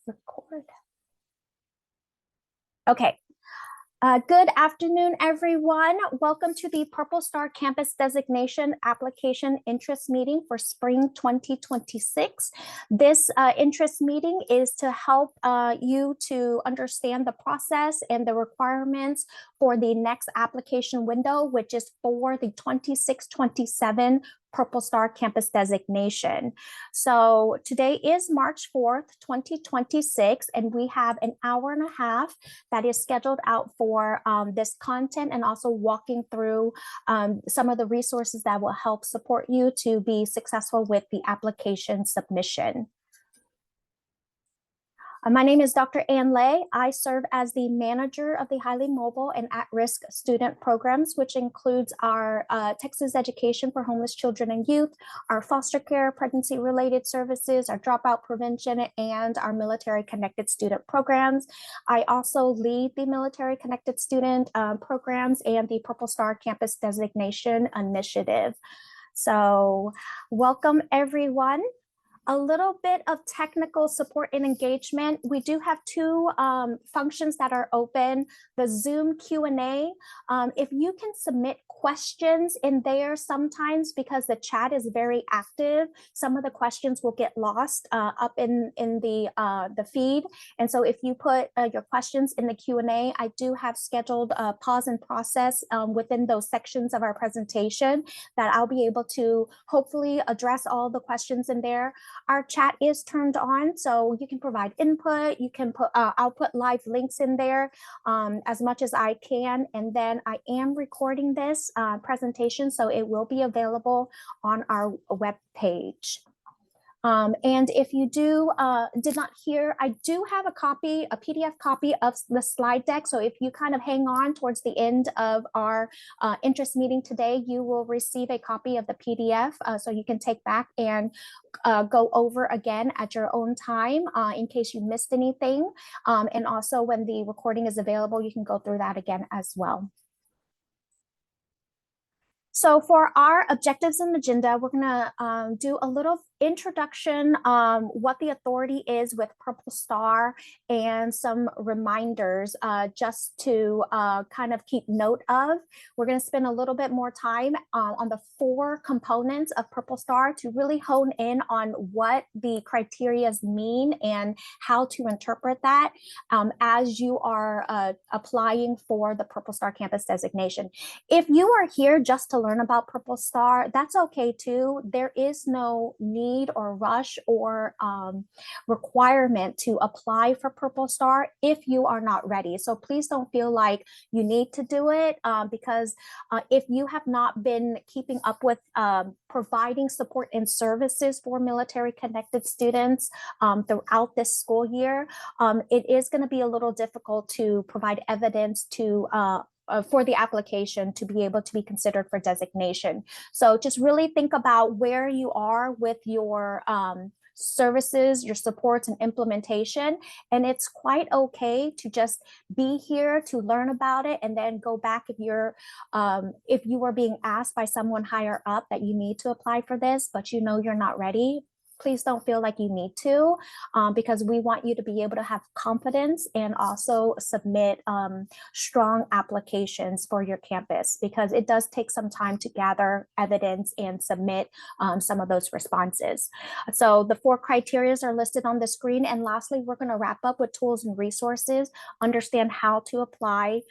Record. Okay. Good afternoon, everyone. Welcome to the Purple Star Campus Designation Application Interest Meeting for Spring 2026. This interest meeting is to help you to understand the process and the requirements for the next application window, which is for the 26-27 Purple Star Campus Designation. So today is March 4th, 2026, and we have an hour and a half that is scheduled out for this content and also walking through some of the resources that will help support you to be successful with the application submission. My name is Dr. Ann Lay. I serve as the manager of the highly mobile and at-risk student programs, which includes our Texas Education for Homeless Children and Youth, our foster care, pregnancy-related services, our dropout prevention, and our military-connected student programs. I also lead the military-connected student programs and the Purple Star Campus Designation Initiative. So welcome, everyone. A little bit of technical support and engagement. We do have two functions that are open. The Zoom Q&A. If you can submit questions in there sometimes, because the chat is very active, some of the questions will get lost up in the feed. And so if you put your questions in the Q&A, I do have scheduled pause and process within those sections of our presentation that I'll be able to hopefully address all the questions in there. Our chat is turned on, so you can provide input. You can put, I'll put live links in there as much as I can. And then I am recording this presentation, so it will be available on our web page. And if you did not hear, I do have a copy, a PDF copy of the slide deck. So if you kind of hang on towards the end of our interest meeting today, you will receive a copy of the PDF so you can take back and go over again at your own time in case you missed anything. And also when the recording is available, you can go through that again as well. So for our objectives and agenda, we're going to do a little introduction, what the authority is with Purple Star, and some reminders just to kind of keep note of. We're going to spend a little bit more time on the 4 components of Purple Star to really hone in on what the criteria mean and how to interpret that as you are applying for the Purple Star Campus Designation. If you are here just to learn about Purple Star, that's okay too. There is no need or rush or requirement to apply for Purple Star if you are not ready. So please don't feel like you need to do it because if you have not been keeping up with providing support and services for military connected students throughout this school year, it is going to be a little difficult to provide evidence to for the application to be able to be considered for designation. So just really think about where you are with your services, your supports and implementation. And it's quite okay to just be here to learn about it and then go back if you are being asked by someone higher up that you need to apply for this, but you know you're not ready. Please don't feel like you need to because we want you to be able to have confidence and also submit strong applications for your campus, because it does take some time to gather evidence and submit some of those responses. So the 4 criteria are listed on the screen. And lastly, we're going to wrap up with tools and resources, understand how to apply,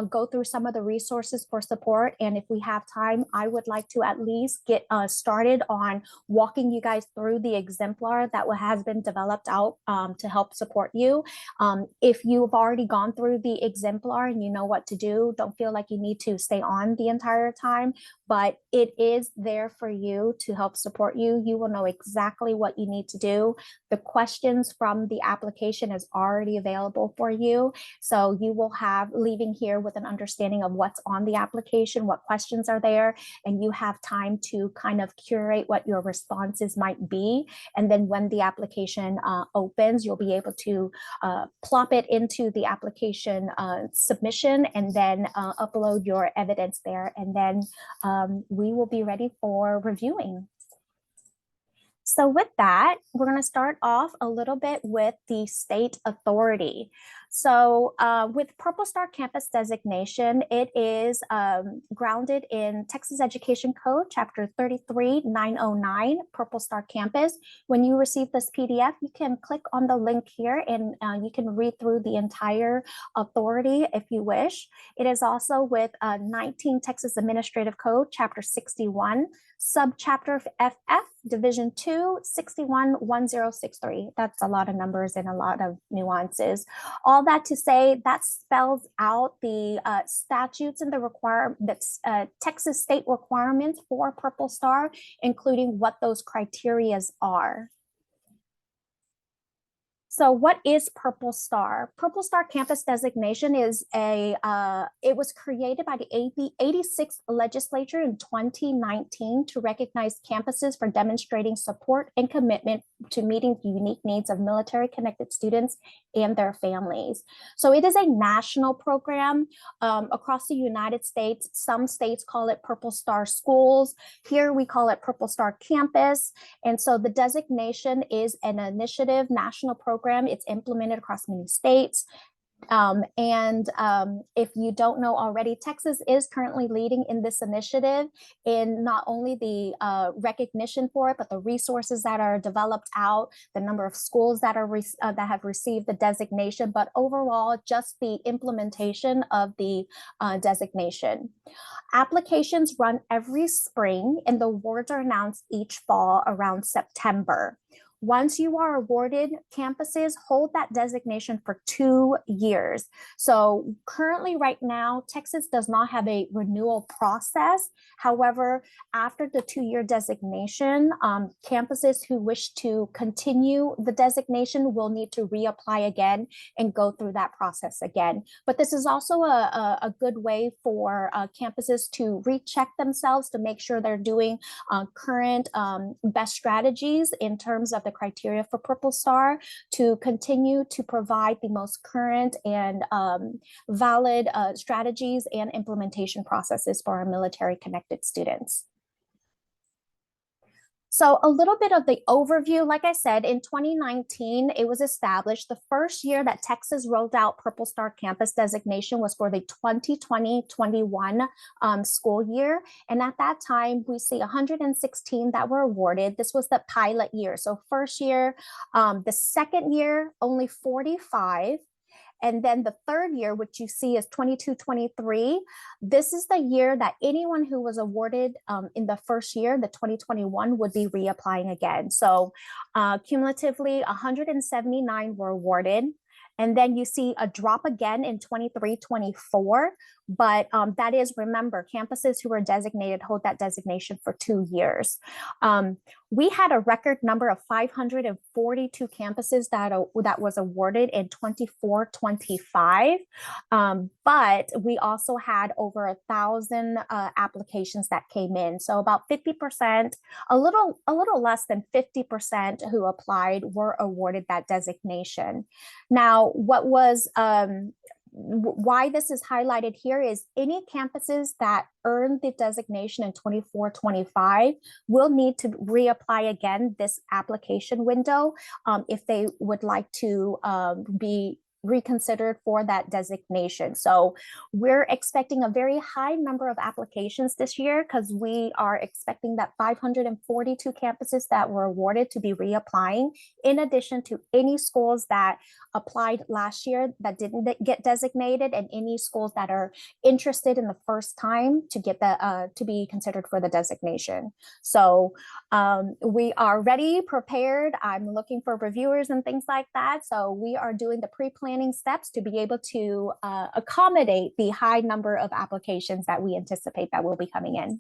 go through some of the resources for support. And if we have time, I would like to at least get started on walking you guys through the exemplar that has been developed out to help support you. If you've already gone through the exemplar and you know what to do, don't feel like you need to stay on the entire time, but it is there for you to help support you. You will know exactly what you need to do. The questions from the application is already available for you. So you will have leaving here with an understanding of what's on the application, what questions are there, and you have time to kind of curate what your responses might be. And then when the application opens, you'll be able to plop it into the application submission and then upload your evidence there. And then we will be ready for reviewing. So with that, we're going to start off a little bit with the state authority. So with Purple Star Campus designation, it is grounded in Texas Education Code, Chapter 33909, Purple Star Campus. When you receive this PDF, you can click on the link here and you can read through the entire authority if you wish. It is also with 19 Texas Administrative Code, Chapter 61, Subchapter FF, Division 2, 611063. That's a lot of numbers and a lot of nuances. All that to say, that spells out the statutes and the Texas state requirements for Purple Star, including what those criterias are. So what is Purple Star? Purple Star Campus designation is it was created by the 86th legislature in 2019 to recognize campuses for demonstrating support and commitment to meeting the unique needs of military connected students and their families. So it is a national program across the United States. Some states call it Purple Star Schools. Here we call it Purple Star Campus. And so the designation is an initiative, national program. It's implemented across many states. If you don't know already, Texas is currently leading in this initiative in not only the recognition for it, but the resources that are developed out, the number of schools that are that have received the designation, but overall just the implementation of the designation. Applications run every spring and the awards are announced each fall around September. Once you are awarded, campuses hold that designation for 2 years. So currently right now, Texas does not have a renewal process. However, after the 2-year designation, campuses who wish to continue the designation will need to reapply again and go through that process again. But this is also a good way for campuses to recheck themselves to make sure they're doing current best strategies in terms of the criteria for Purple Star to continue to provide the most current and valid strategies and implementation processes for our military connected students. So a little bit of the overview, like I said, in 2019, it was established. The first year that Texas rolled out Purple Star Campus designation was for the 2020-21 school year. And at that time, we see 116 that were awarded. This was the pilot year. So first year, the second year, only 45. And then the third year, which you see is 22-23, this is the year that anyone who was awarded in the first year, the 2021, would be reapplying again. So cumulatively, 179 were awarded. And then you see a drop again in 23-24. But that is, remember, campuses who are designated hold that designation for 2 years. We had a record number of 542 campuses that was awarded in 24-25. But we also had over 1,000 applications that came in. So about 50%, a little less than 50% who applied were awarded that designation. Now, what was why this is highlighted here is any campuses that earned the designation in 24-25 will need to reapply again this application window if they would like to be reconsidered for that designation. So we're expecting a very high number of applications this year because we are expecting that 542 campuses that were awarded to be reapplying, in addition to any schools that applied last year that didn't get designated, and any schools that are interested in the first time to get the to be considered for the designation. So we are ready, prepared. I'm looking for reviewers and things like that. So we are doing the pre-planning steps to be able to accommodate the high number of applications that we anticipate that will be coming in.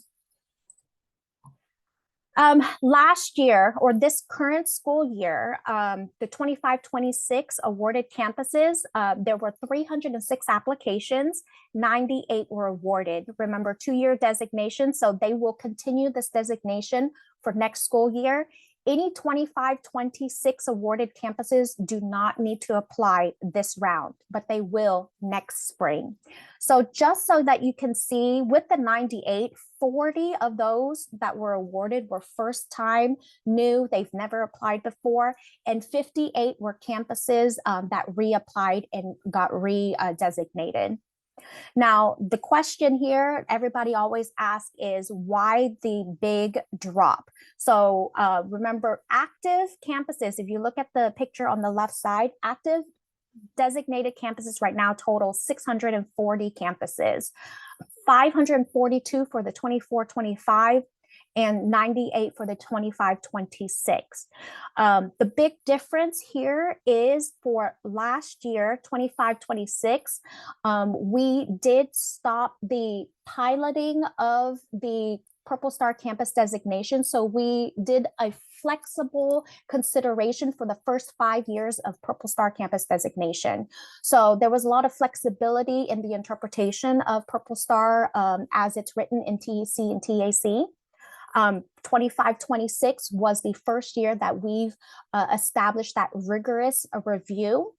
Last year, or this current school year, the 25-26 awarded campuses, there were 306 applications, 98 were awarded. Remember, 2-year designation, so they will continue this designation for next school year. Any 25-26 awarded campuses do not need to apply this round, but they will next spring. So just so that you can see, with the 98, 40 of those that were awarded were first time, new, they've never applied before, and 58 were campuses that reapplied and got re-designated. Now, the question here everybody always asks is, why the big drop? So remember, active campuses, if you look at the picture on the left side, active designated campuses right now total 640 campuses, 542 for the 24-25, and 98 for the 25-26. The big difference here is for last year, 25-26, we did stop the piloting of the Purple Star campus designation. So we did a flexible consideration for the first 5 years of Purple Star campus designation. So there was a lot of flexibility in the interpretation of Purple Star as it's written in TEC and TAC. 25-26 was the first year that we've established that rigorous review.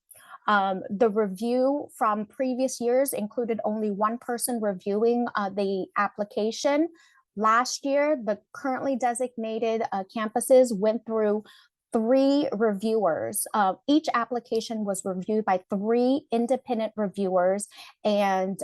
The review from previous years included only one person reviewing the application. Last year, the currently designated campuses went through 3 reviewers. Each application was reviewed by 3 independent reviewers, and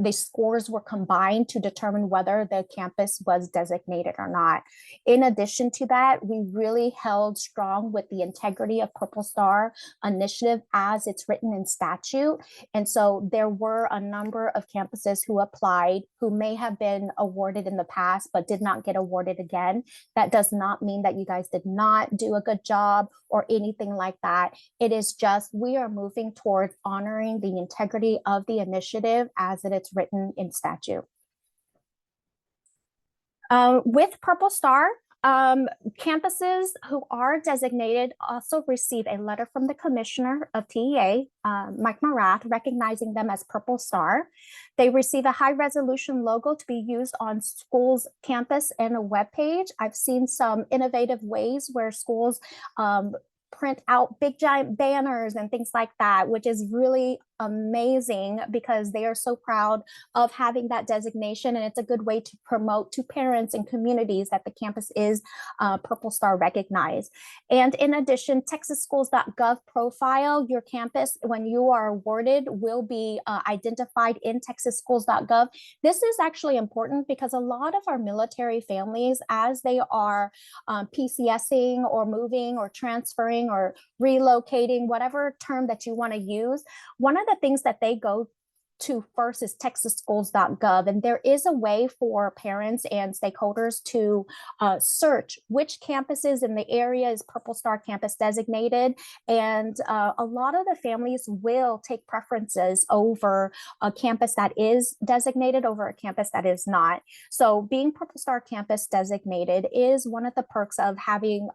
the scores were combined to determine whether the campus was designated or not. In addition to that, we really held strong with the integrity of Purple Star initiative as it's written in statute. And so there were a number of campuses who applied who may have been awarded in the past but did not get awarded again. That does not mean that you guys did not do a good job or anything like that. It is just, we are moving towards honoring the integrity of the initiative as it is written in statute. With Purple Star, campuses who are designated also receive a letter from the Commissioner of TEA, Mike Marath, recognizing them as Purple Star. They receive a high resolution logo to be used on schools' campus and a web page. I've seen some innovative ways where schools print out big giant banners and things like that, which is really amazing because they are so proud of having that designation, and it's a good way to promote to parents and communities that the campus is Purple Star recognized. And in addition, texasschools.gov profile, your campus when you are awarded will be identified in texasschools.gov. This is actually important because a lot of our military families, as they are PCSing or moving or transferring or relocating, whatever term that you want to use, one of the things that they go to first is texasschools.gov, and there is a way for parents and stakeholders to search which campuses in the area is Purple Star campus designated, and a lot of the families will take preferences over a campus that is designated over a campus that is not. So being Purple Star campus designated is one of the perks of having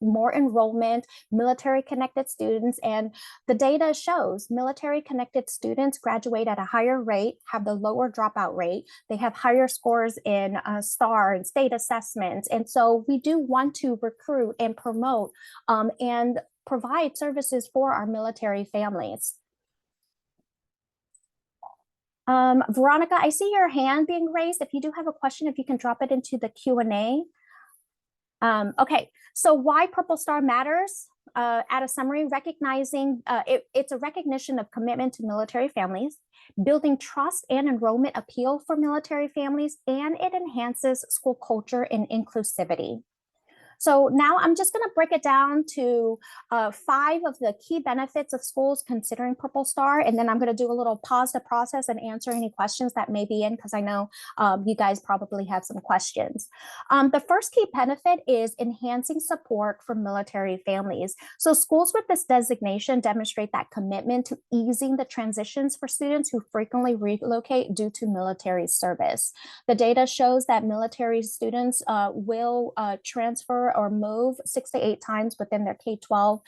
more enrollment, military connected students, and the data shows military connected students graduate at a higher rate, have the lower dropout rate. They have higher scores in STAR and state assessments. And so we do want to recruit and promote and provide services for our military families. Veronica, I see your hand being raised. If you do have a question, if you can drop it into the Q&A. Okay, so why Purple Star matters? At a summary, recognizing it's a recognition of commitment to military families, building trust and enrollment appeal for military families, and it enhances school culture and inclusivity. So now I'm just going to break it down to 5 of the key benefits of schools considering Purple Star, and then I'm going to do a little pause to process and answer any questions that may be in, because I know you guys probably have some questions. The first key benefit is enhancing support for military families. So schools with this designation demonstrate that commitment to easing the transitions for students who frequently relocate due to military service. The data shows that military students will transfer transfer or move 6 to 8 times within their K-12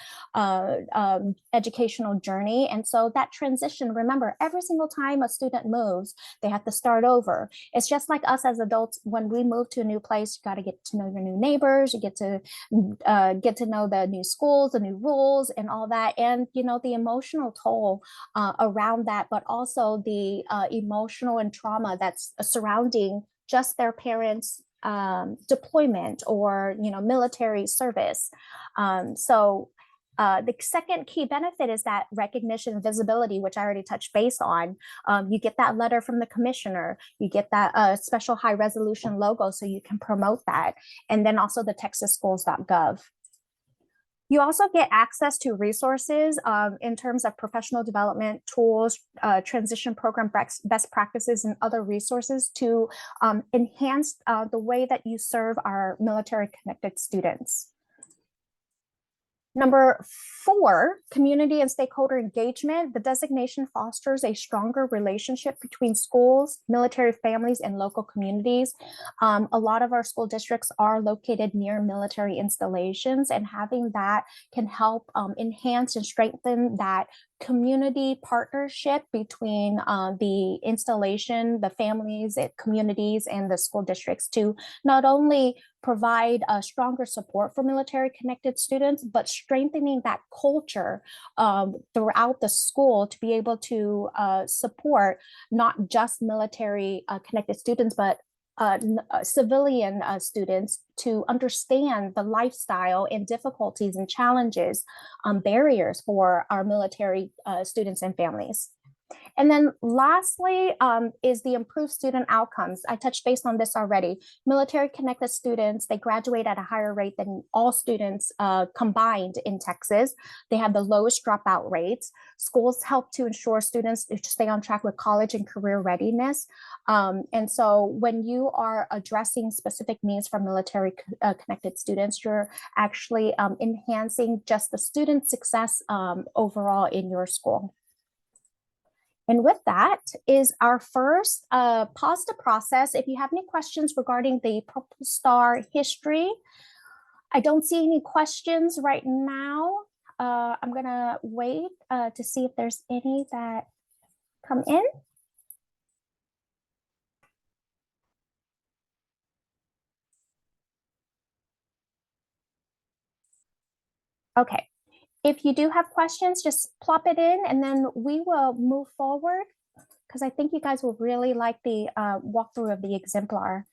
educational journey. And so that transition, remember, every single time a student moves, they have to start over. It's just like us as adults, when we move to a new place, you got to get to know your new neighbors, you get to know the new schools, the new rules and all that. And, you know, the emotional toll around that, but also the emotional and trauma that's surrounding just their parents' deployment or, you know, military service. The second key benefit is that recognition and visibility, which I already touched base on. You get that letter from the commissioner, you get that special high resolution logo so you can promote that. And then also the texasschools.gov. You also get access to resources in terms of professional development tools, transition program best practices, and other resources to enhance the way that you serve our military connected students. Number 4, community and stakeholder engagement. The designation fosters a stronger relationship between schools, military families, and local communities. A lot of our school districts are located near military installations, and having that can help enhance and strengthen that community partnership between the installation, the families, communities, and the school districts to not only provide a stronger support for military connected students, but strengthening that culture throughout the school to be able to support not just military connected students, but civilian students to understand the lifestyle and difficulties and challenges, barriers for our military students and families. And then lastly is the improved student outcomes. I touched base on this already. Military connected students, they graduate at a higher rate than all students combined in Texas. They have the lowest dropout rates. Schools help to ensure students to stay on track with college and career readiness. And so when you are addressing specific needs for military connected students, you're actually enhancing just the student success overall in your school. And with that is our first pause to process. If you have any questions regarding the Purple Star history, I don't see any questions right now. I'm gonna wait to see if there's any that come in. Okay. If you do have questions, just plop it in and then we will move forward because I think you guys will really like the walkthrough of the exemplar.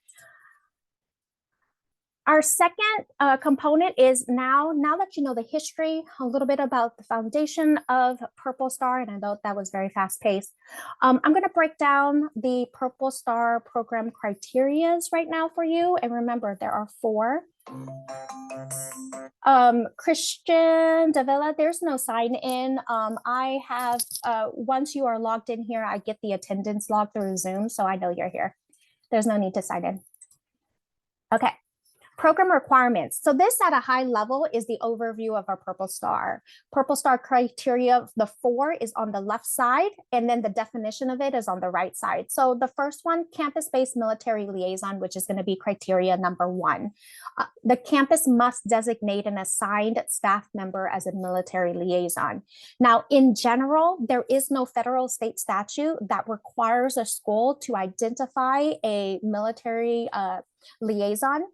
Our second component is now that you know the history, a little bit about the foundation of Purple Star, and I know that was very fast paced. I'm going to break down the Purple Star program criterias right now for you. And remember, there are 4. Christian Davila, there's no sign in. I have, once you are logged in here, I get the attendance log through Zoom, so I know you're here. There's no need to sign in. Okay. Program requirements. So this at a high level is the overview of our Purple Star. Purple Star criteria, the 4 is on the left side, and then the definition of it is on the right side. So the first one, campus-based military liaison, which is going to be criteria number 1. The campus must designate an assigned staff member as a military liaison. Now, in general, there is no federal state statute that requires a school to identify a military liaison.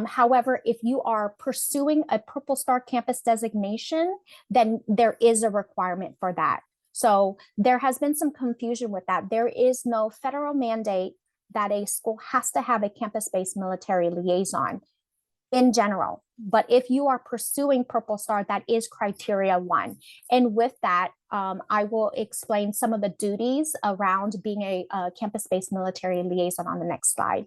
However, if you are pursuing a Purple Star campus designation, then there is a requirement for that. So there has been some confusion with that. There is no federal mandate that a school has to have a campus-based military liaison in general. But if you are pursuing Purple Star, that is criteria 1. And with that, I will explain some of the duties around being a campus-based military liaison on the next slide.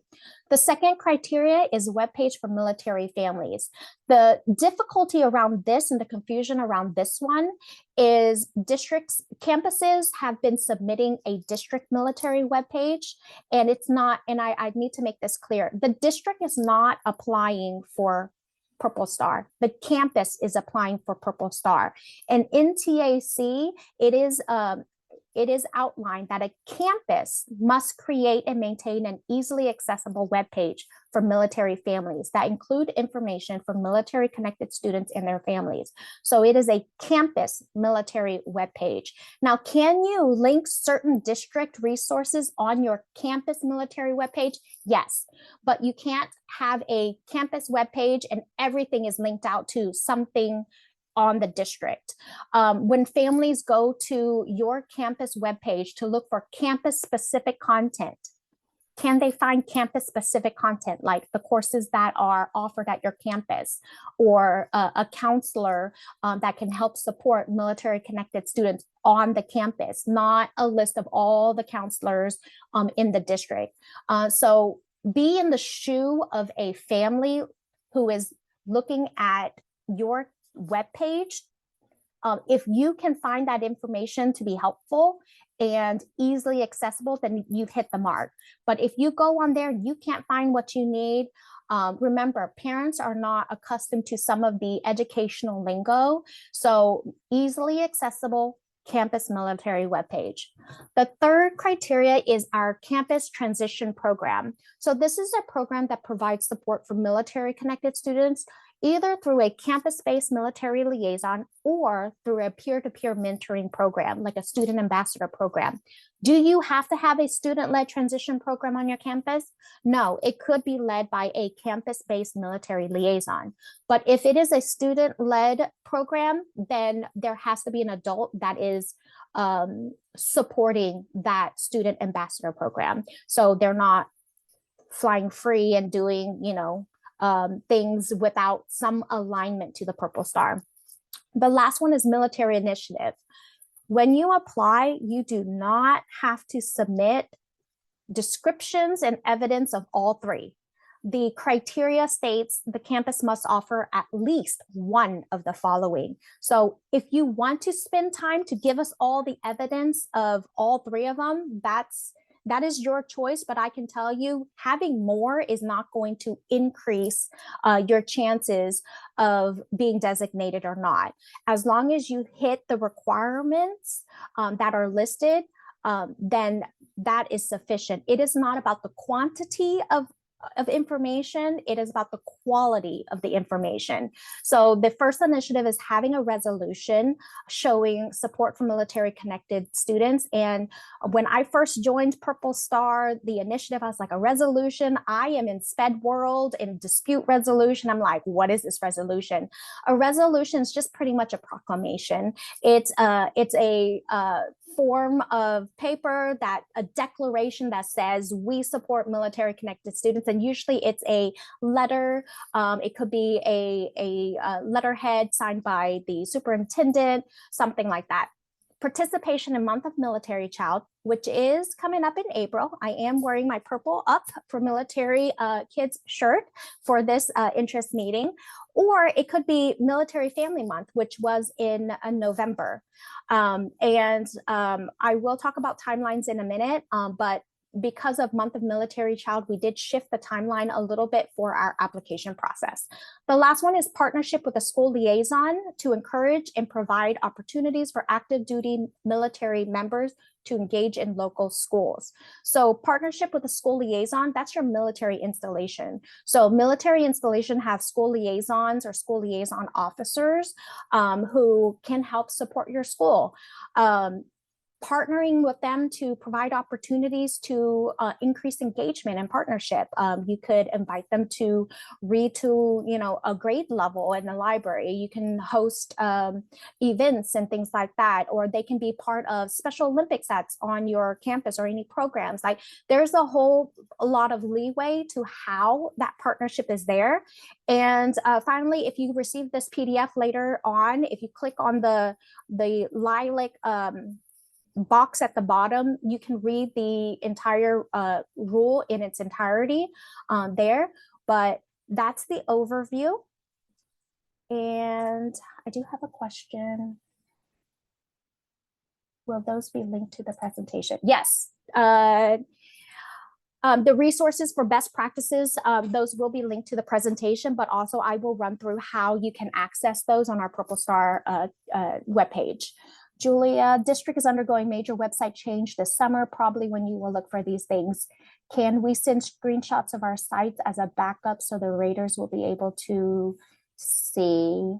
The second criteria is webpage for military families. The difficulty around this and the confusion around this one is campuses have been submitting a district military webpage, and it's not, and I need to make this clear, the district is not applying for Purple Star. The campus is applying for Purple Star. And in TAC, it is it is outlined that a campus must create and maintain an easily accessible webpage for military families that include information for military connected students and their families. So it is a campus military webpage. Now, can you link certain district resources on your campus military webpage? Yes, but you can't have a campus webpage and everything is linked out to something on the district. When families go to your campus webpage to look for campus specific content, can they find campus specific content like the courses that are offered at your campus, or a counselor that can help support military connected students on the campus, not a list of all the counselors in the district? So be in the shoe of a family who is looking at your webpage. If you can find that information to be helpful and easily accessible, then you've hit the mark. But if you go on there and you can't find what you need, remember, parents are not accustomed to some of the educational lingo. So easily accessible campus military webpage. The third criteria is our campus transition program. So this is a program that provides support for military connected students, either through a campus-based military liaison or through a peer-to-peer mentoring program, like a student ambassador program. Do you have to have a student-led transition program on your campus? No, it could be led by a campus-based military liaison. But if it is a student-led program, then there has to be an adult that is supporting that student ambassador program. So they're not flying free and doing, things without some alignment to the Purple Star. The last one is military initiative. When you apply, you do not have to submit descriptions and evidence of all three. The criteria states the campus must offer at least one of the following. So if you want to spend time to give us all the evidence of all three of them, that is your choice, but I can tell you having more is not going to increase your chances of being designated or not. As long as you hit the requirements that are listed, then that is sufficient. It is not about the quantity of information, it is about the quality of the information. So the first initiative is having a resolution showing support for military connected students. And when I first joined Purple Star, the initiative, I was like, a resolution? I am in SPED world, in dispute resolution. I'm like, what is this resolution? A resolution is just pretty much a proclamation. It's a form of paper, that a declaration that says we support military connected students, and usually it's a letter. It could be a letterhead signed by the superintendent, something like that. Participation in Month of Military Child, which is coming up in April. I am wearing my Purple Up for Military Kids shirt for this interest meeting. Or it could be Military Family Month, which was in November. I will talk about timelines in a minute, but because of Month of Military Child, we did shift the timeline a little bit for our application process. The last one is partnership with a school liaison to encourage and provide opportunities for active duty military members to engage in local schools. So partnership with a school liaison, that's your military installation. So military installation have school liaisons or school liaison officers who can help support your school. Partnering with them to provide opportunities to increase engagement and partnership. You could invite them to read to, a grade level in the library. You can host events and things like that, or they can be part of Special Olympics that's on your campus or any programs. Like there's a lot of leeway to how that partnership is there. And finally, if you receive this PDF later on, if you click on the lilac box at the bottom, you can read the entire rule in its entirety there, but that's the overview. And I do have a question. Will those be linked to the presentation? Yes. The resources for best practices, those will be linked to the presentation, but also I will run through how you can access those on our Purple Star webpage. Julia, district is undergoing major website change this summer, probably when you will look for these things. Can we send screenshots of our sites as a backup so the raters will be able to see?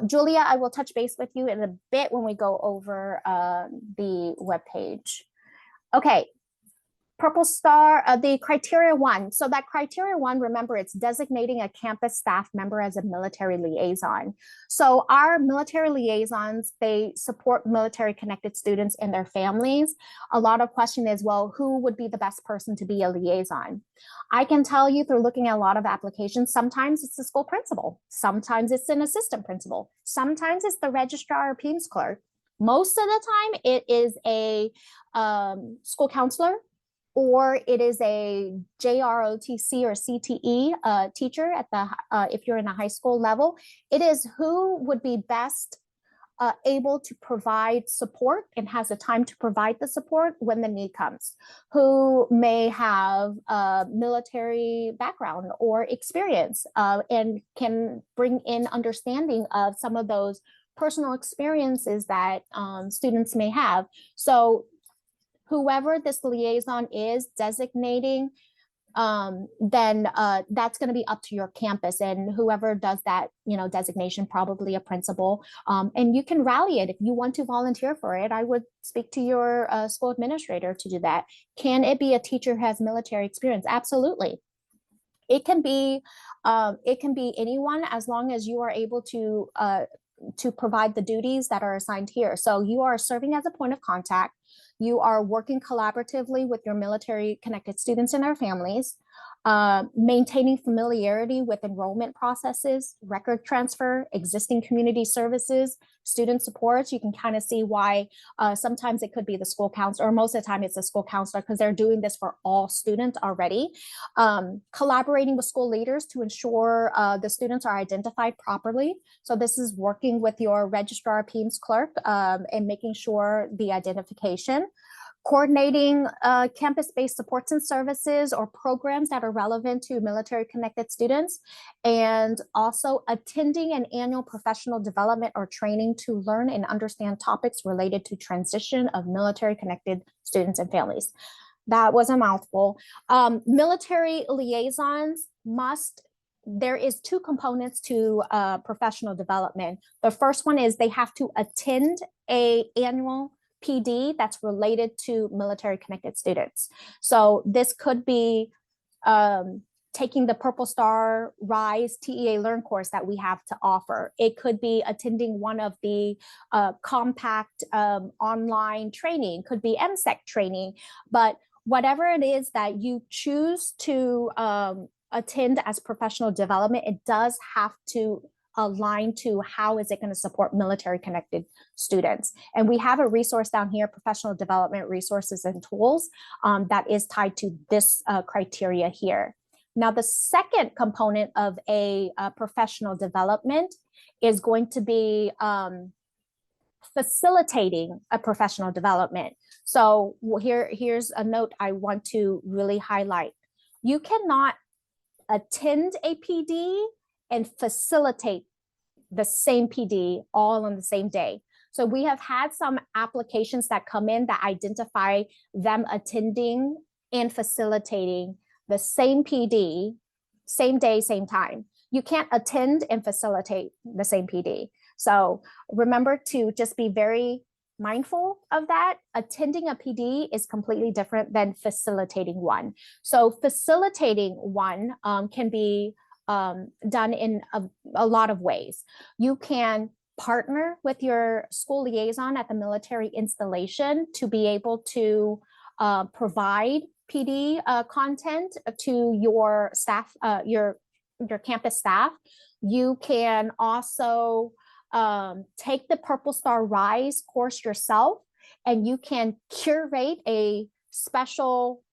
Julia, I will touch base with you in a bit when we go over the webpage. Okay, Purple Star, the criteria one. So that criteria one, remember, it's designating a campus staff member as a military liaison. So our military liaisons, they support military connected students and their families. A lot of question is, well, who would be the best person to be a liaison? I can tell you through looking at a lot of applications, sometimes it's the school principal, sometimes it's an assistant principal, sometimes it's the registrar or PEMS clerk. Most of the time it is a school counselor, or it is a JROTC or CTE teacher at the if you're in a high school level. It is who would be best able to provide support and has the time to provide the support when the need comes, who may have a military background or experience and can bring in understanding of some of those personal experiences that students may have. So whoever this liaison is designating, then that's going to be up to your campus, and whoever does that, designation, probably a principal. And you can rally it if you want to volunteer for it. I would speak to your school administrator to do that. Can it be a teacher who has military experience? Absolutely. It can be anyone, as long as you are able to provide the duties that are assigned here. So you are serving as a point of contact. You are working collaboratively with your military connected students and their families, maintaining familiarity with enrollment processes, record transfer, existing community services, student supports. You can kind of see why sometimes it could be the school counselor, or most of the time it's the school counselor, because they're doing this for all students already. Collaborating with school leaders to ensure the students are identified properly. So this is working with your registrar, PEMS clerk, and making sure the identification. Coordinating campus-based supports and services or programs that are relevant to military connected students, and also attending an annual professional development or training to learn and understand topics related to transition of military connected students and families. That was a mouthful. Military liaisons there is two components to professional development. The first one is they have to attend an annual PD that's related to military connected students. So this could be taking the Purple Star Rise TEA Learn course that we have to offer. It could be attending one of the compact online training, could be MSEC training, but whatever it is that you choose to attend as professional development, it does have to align to how is it going to support military connected students. And we have a resource down here, professional development resources and tools, that is tied to this criteria here. Now, the second component of a professional development is going to be facilitating a professional development. So here's a note I want to really highlight. You cannot attend a PD and facilitate the same PD all on the same day. So we have had some applications that come in that identify them attending and facilitating the same PD, same day, same time. You can't attend and facilitate the same PD. So remember to just be very mindful of that. Attending a PD is completely different than facilitating one. So facilitating one can be done in a lot of ways. You can partner with your school liaison at the military installation to be able to provide PD content to your staff, your campus staff. You can also take the Purple Star Rise course yourself, and you can curate a special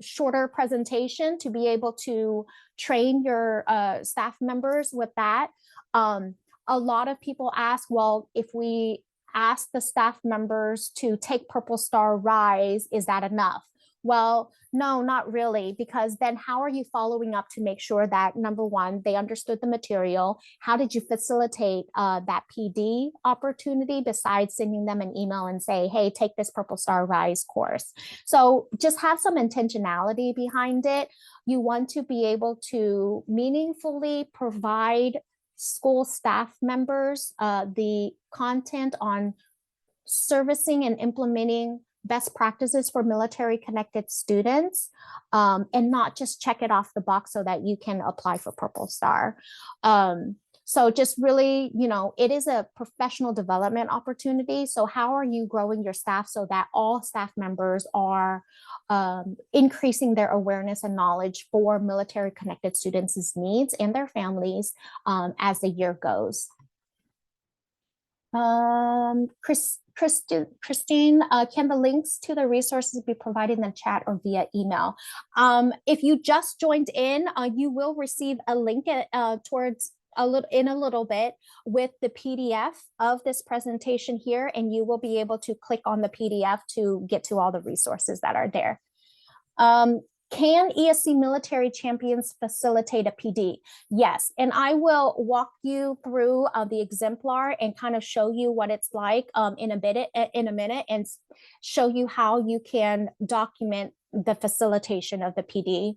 shorter presentation to be able to train your staff members with that. A lot of people ask, well, if we ask the staff members to take Purple Star Rise, is that enough? Well, no, not really, because then how are you following up to make sure that number one, they understood the material? How did you facilitate that PD opportunity besides sending them an email and say, hey, take this Purple Star Rise course? So just have some intentionality behind it. You want to be able to meaningfully provide school staff members the content on servicing and implementing best practices for military connected students, and not just check it off the box so that you can apply for Purple Star. So just really, it is a professional development opportunity. So how are you growing your staff so that all staff members are increasing their awareness and knowledge for military connected students' needs and their families as the year goes? Christine, can the links to the resources be provided in the chat or via email? If you just joined in, you will receive a link towards in a little bit with the PDF of this presentation here, and you will be able to click on the PDF to get to all the resources that are there. Can ESC military champions facilitate a PD? Yes, and I will walk you through the exemplar and kind of show you what it's like in a minute and show you how you can document the facilitation of the PD.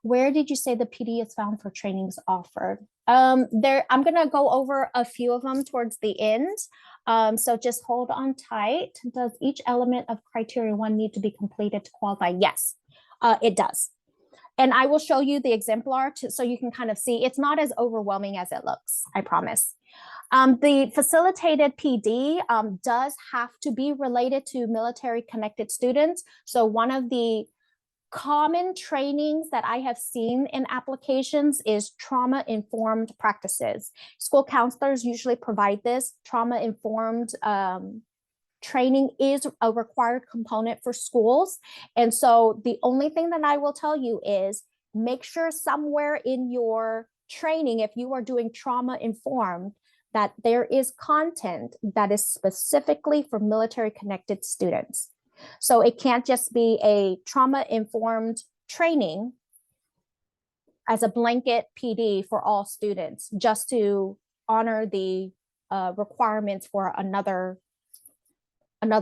Where did you say the PD is found for trainings offered? I'm going to go over a few of them towards the end. So just hold on tight. Does each element of criteria 1 need to be completed to qualify? Yes. It does. And I will show you the exemplar so you can kind of see it's not as overwhelming as it looks, I promise. The facilitated PD does have to be related to military connected students. So one of the common trainings that I have seen in applications is trauma-informed practices. School counselors usually provide this. Trauma-informed training is a required component for schools. And so the only thing that I will tell you is make sure somewhere in your training, if you are doing trauma informed, that there is content that is specifically for military connected students. So it can't just be a trauma informed training as a blanket PD for all students, just to honor the requirements for another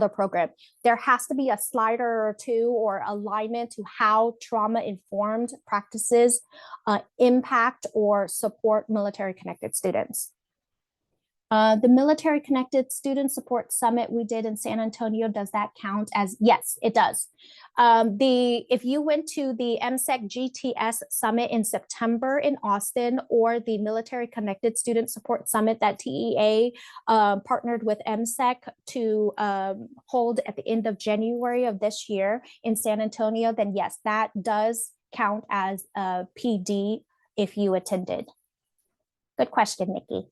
program. There has to be a slider or two or alignment to how trauma-informed practices impact or support military connected students. The Military Connected Student Support Summit we did in San Antonio, does that count as? Yes, it does. If you went to the MSEC GTS Summit in September in Austin, or the Military Connected Student Support Summit that TEA partnered with MSEC to hold at the end of January of this year in San Antonio, then yes, that does count as a PD if you attended. Good question, Nikki.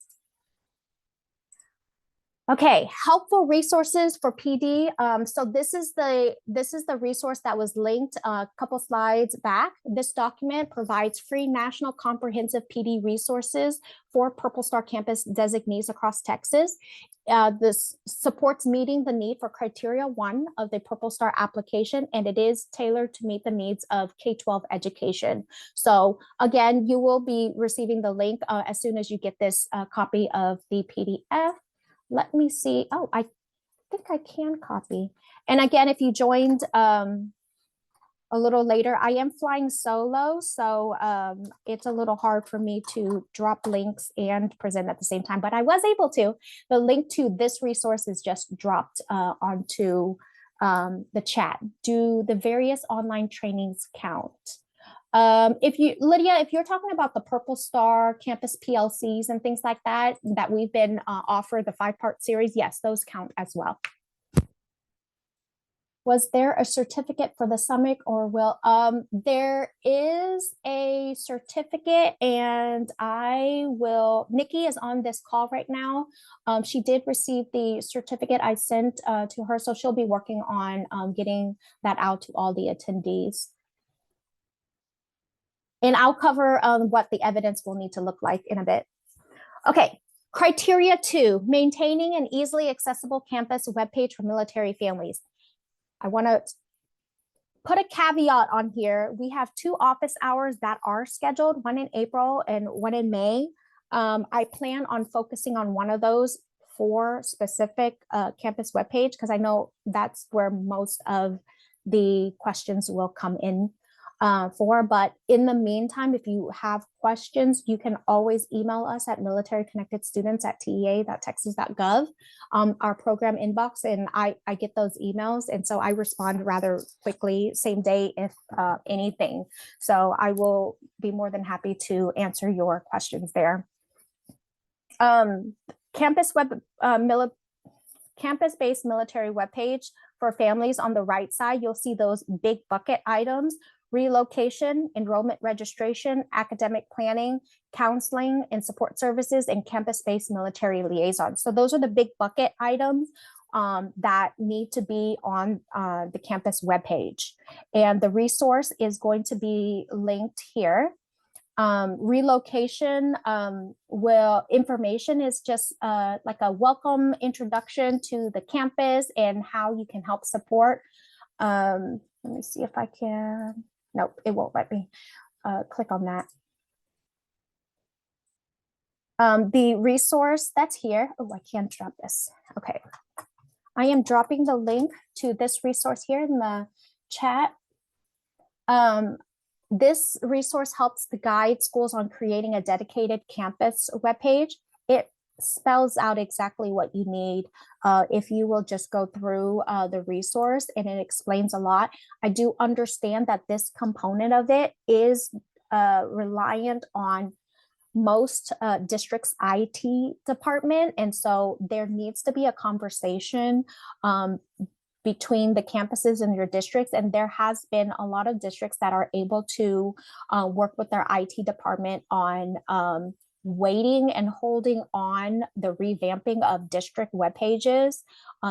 Okay, helpful resources for PD. So this is the resource that was linked a couple slides back. This document provides free national comprehensive PD resources for Purple Star campus designees across Texas. This supports meeting the need for criteria 1 of the Purple Star application, and it is tailored to meet the needs of K-12 education. So again, you will be receiving the link as soon as you get this copy of the PDF. Let me see. Oh, I think I can copy. And again, if you joined a little later, I am flying solo, so it's a little hard for me to drop links and present at the same time, but I was able to. The link to this resource is just dropped onto the chat. Do the various online trainings count? Lydia, if you're talking about the Purple Star campus PLCs and things like that we've been offered, the 5-part series, yes, those count as well. Was there a certificate for the summit, or will, there is a certificate, and Nikki is on this call right now. She did receive the certificate I sent to her, so she'll be working on getting that out to all the attendees. And I'll cover what the evidence will need to look like in a bit. Okay, criteria 2, maintaining an easily accessible campus webpage for military families. I want to put a caveat on here. We have 2 office hours that are scheduled, one in April and one in May. I plan on focusing on one of those for specific campus webpage, because I know that's where most of the questions will come in for. But in the meantime, if you have questions, you can always email us at militaryconnectedstudents@tea.texas.gov, our program inbox, and I get those emails. And so I respond rather quickly, same day if anything. So I will be more than happy to answer your questions there. Campus-based military webpage for families. On the right side, you'll see those big bucket items: relocation, enrollment registration, academic planning, counseling and support services, and campus-based military liaisons. So those are the big bucket items that need to be on the campus webpage. And the resource is going to be linked here. Relocation information is just like a welcome introduction to the campus and how you can help support. Let me see if I can. Nope, it won't let me click on that. The resource that's here. Oh, I can't drop this. Okay. I am dropping the link to this resource here in the chat. This resource helps to guide schools on creating a dedicated campus webpage. It spells out exactly what you need if you will just go through the resource, and it explains a lot. I do understand that this component of it is reliant on most districts' IT department, and so there needs to be a conversation between the campuses in your districts. And there has been a lot of districts that are able to work with their IT department on waiting and holding on the revamping of district web pages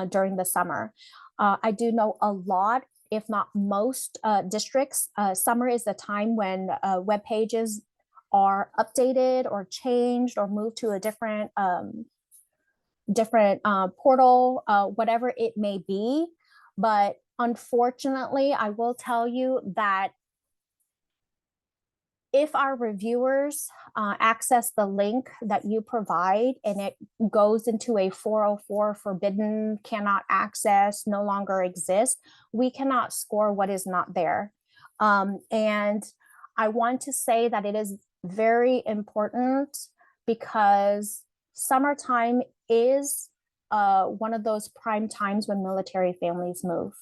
during the summer. I do know a lot, if not most districts, summer is the time when web pages are updated or changed or moved to a different portal, whatever it may be. But unfortunately, I will tell you that if our reviewers access the link that you provide and it goes into a 404 forbidden, cannot access, no longer exist, we cannot score what is not there. And I want to say that it is very important, because summertime is one of those prime times when military families move.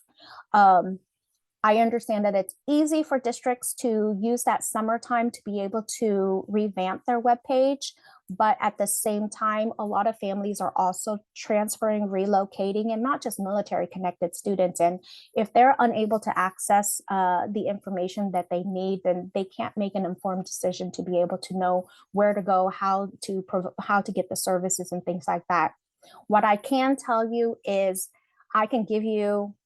I understand that it's easy for districts to use that summertime to be able to revamp their webpage, but at the same time, a lot of families are also transferring, relocating, and not just military connected students. And if they're unable to access the information that they need, then they can't make an informed decision to be able to know where to go, how to get the services and things like that. What I can tell you is I can give you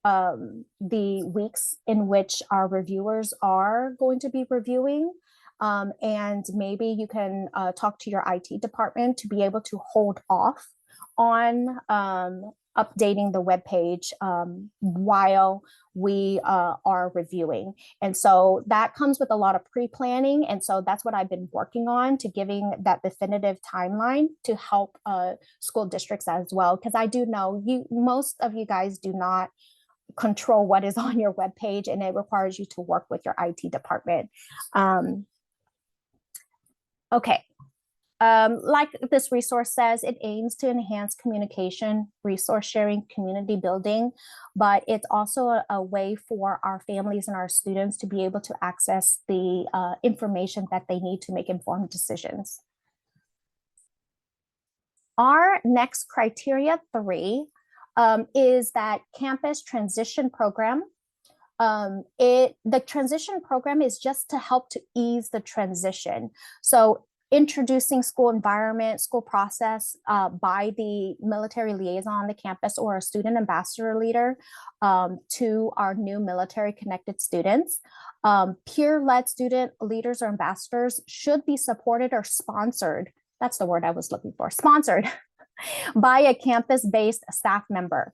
the weeks in which our reviewers are going to be reviewing. And maybe you can talk to your IT department to be able to hold off on updating the webpage while we are reviewing. And so that comes with a lot of pre-planning. And so that's what I've been working on, to giving that definitive timeline to help school districts as well. Because I do know most of you guys do not control what is on your webpage, and it requires you to work with your IT department. Okay. Like this resource says, it aims to enhance communication, resource sharing, community building, but it's also a way for our families and our students to be able to access the information that they need to make informed decisions. Our next criteria 3 is that campus transition program. The transition program is just to help to ease the transition. So introducing school environment, school process by the military liaison on the campus or a student ambassador leader to our new military connected students. Peer-led student leaders or ambassadors should be supported or sponsored. That's the word I was looking for, sponsored by a campus-based staff member.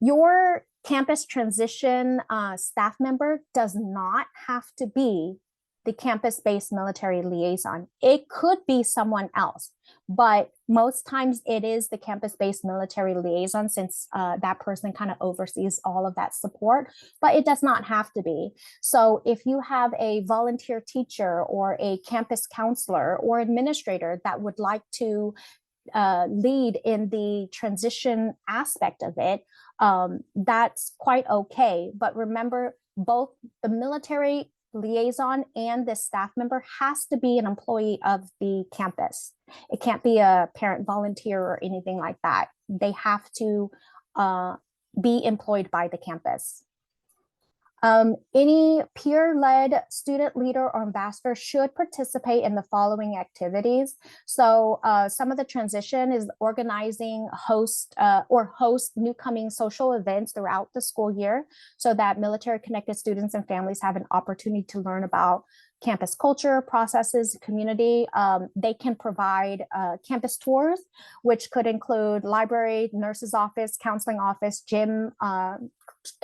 Your campus transition staff member does not have to be the campus-based military liaison. It could be someone else, but most times it is the campus-based military liaison, since that person kind of oversees all of that support, but it does not have to be. So if you have a volunteer teacher or a campus counselor or administrator that would like to lead in the transition aspect of it, that's quite okay. But remember, both the military liaison and the staff member has to be an employee of the campus. It can't be a parent volunteer or anything like that. They have to be employed by the campus. Any peer-led student leader or ambassador should participate in the following activities. So some of the transition is organizing, host newcoming social events throughout the school year, so that military connected students and families have an opportunity to learn about campus culture, processes, community. They can provide campus tours, which could include library, nurse's office, counseling office, gym,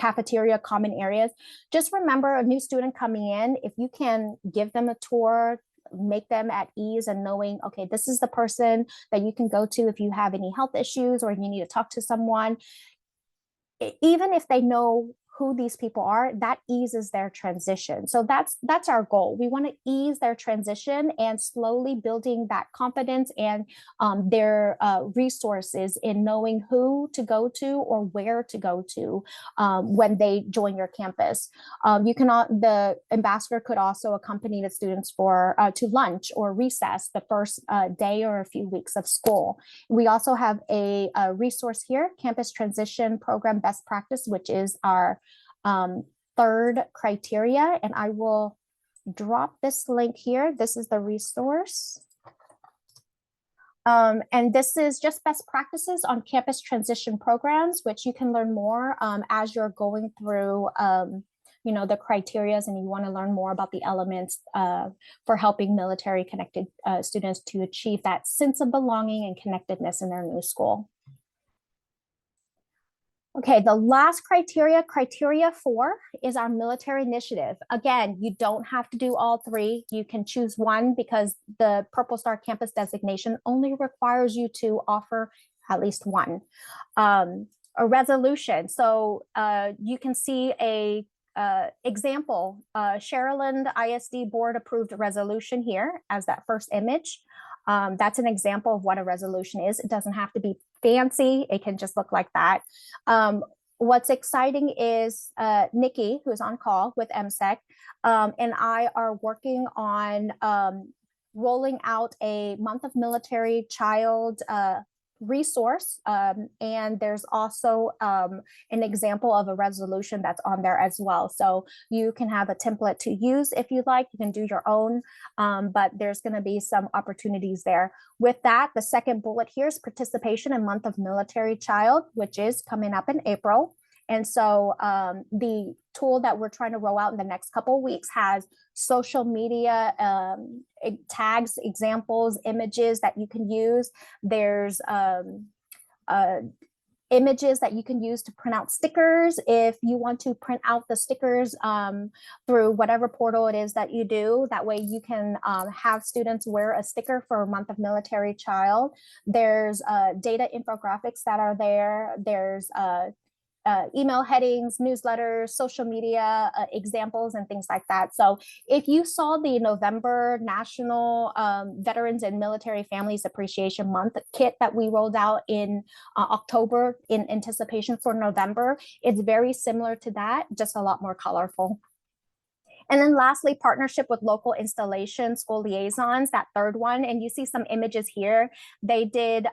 cafeteria, common areas. Just remember, a new student coming in, if you can give them a tour, make them at ease and knowing, okay, this is the person that you can go to if you have any health issues or you need to talk to someone. Even if they know who these people are, that eases their transition. So that's our goal. We want to ease their transition and slowly building that confidence and their resources in knowing who to go to or where to go to when they join your campus. The ambassador could also accompany the students to lunch or recess the first day or a few weeks of school. We also have a resource here, Campus Transition Program Best Practice, which is our third criteria, and I will drop this link here. This is the resource. And this is just best practices on campus transition programs, which you can learn more as you're going through the criterias and you want to learn more about the elements for helping military connected students to achieve that sense of belonging and connectedness in their new school. Okay, the last criteria 4, is our military initiative. Again, you don't have to do all 3. You can choose one because the Purple Star campus designation only requires you to offer at least one. A resolution. So you can see a example, Sharyland ISD board approved resolution here as that first image. That's an example of what a resolution is. It doesn't have to be fancy. It can just look like that. What's exciting is Nikki, who's on call with MSEC, and I are working on rolling out a month of military child resource, and there's also an example of a resolution that's on there as well. So you can have a template to use if you like. You can do your own, but there's going to be some opportunities there. With that, the second bullet here is participation in month of military child, which is coming up in April. And so the tool that we're trying to roll out in the next couple of weeks has social media tags, examples, images that you can use. There's images that you can use to print out stickers if you want to print out the stickers through whatever portal it is that you do. That way you can have students wear a sticker for a month of military child. There's data infographics that are there. There's email headings, newsletters, social media examples, and things like that. So if you saw the November National Veterans and Military Families Appreciation Month kit that we rolled out in October in anticipation for November, it's very similar to that, just a lot more colorful. And then lastly, partnership with local installation school liaisons, that third one. And you see some images here. They did,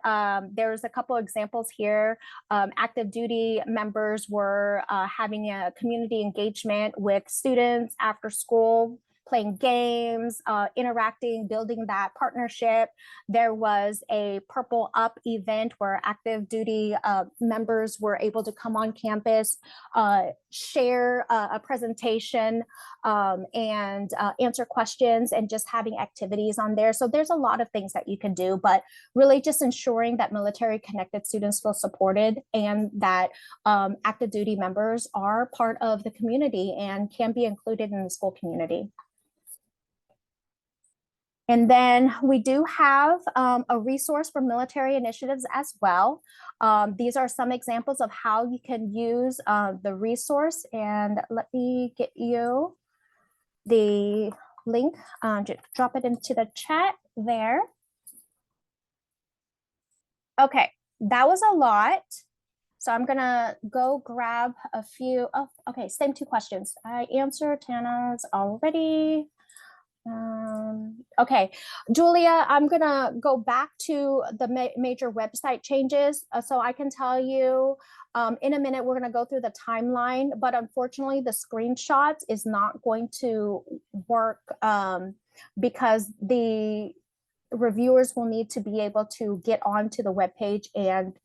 there's a couple examples here. Active duty members were having a community engagement with students after school, playing games, interacting, building that partnership. There was a Purple Up event where active duty members were able to come on campus, share a presentation and answer questions and just having activities on there. So there's a lot of things that you can do, but really just ensuring that military connected students feel supported and that active duty members are part of the community and can be included in the school community. And then we do have a resource for military initiatives as well. These are some examples of how you can use the resource. And let me get you the link, just drop it into the chat there. Okay, that was a lot. So I'm gonna go grab a few. Oh, okay, same two questions. I answered Tana's already. Okay, Julia, I'm gonna go back to the major website changes. So I can tell you in a minute, we're gonna go through the timeline, but unfortunately the screenshots is not going to work because the reviewers will need to be able to get onto the webpage and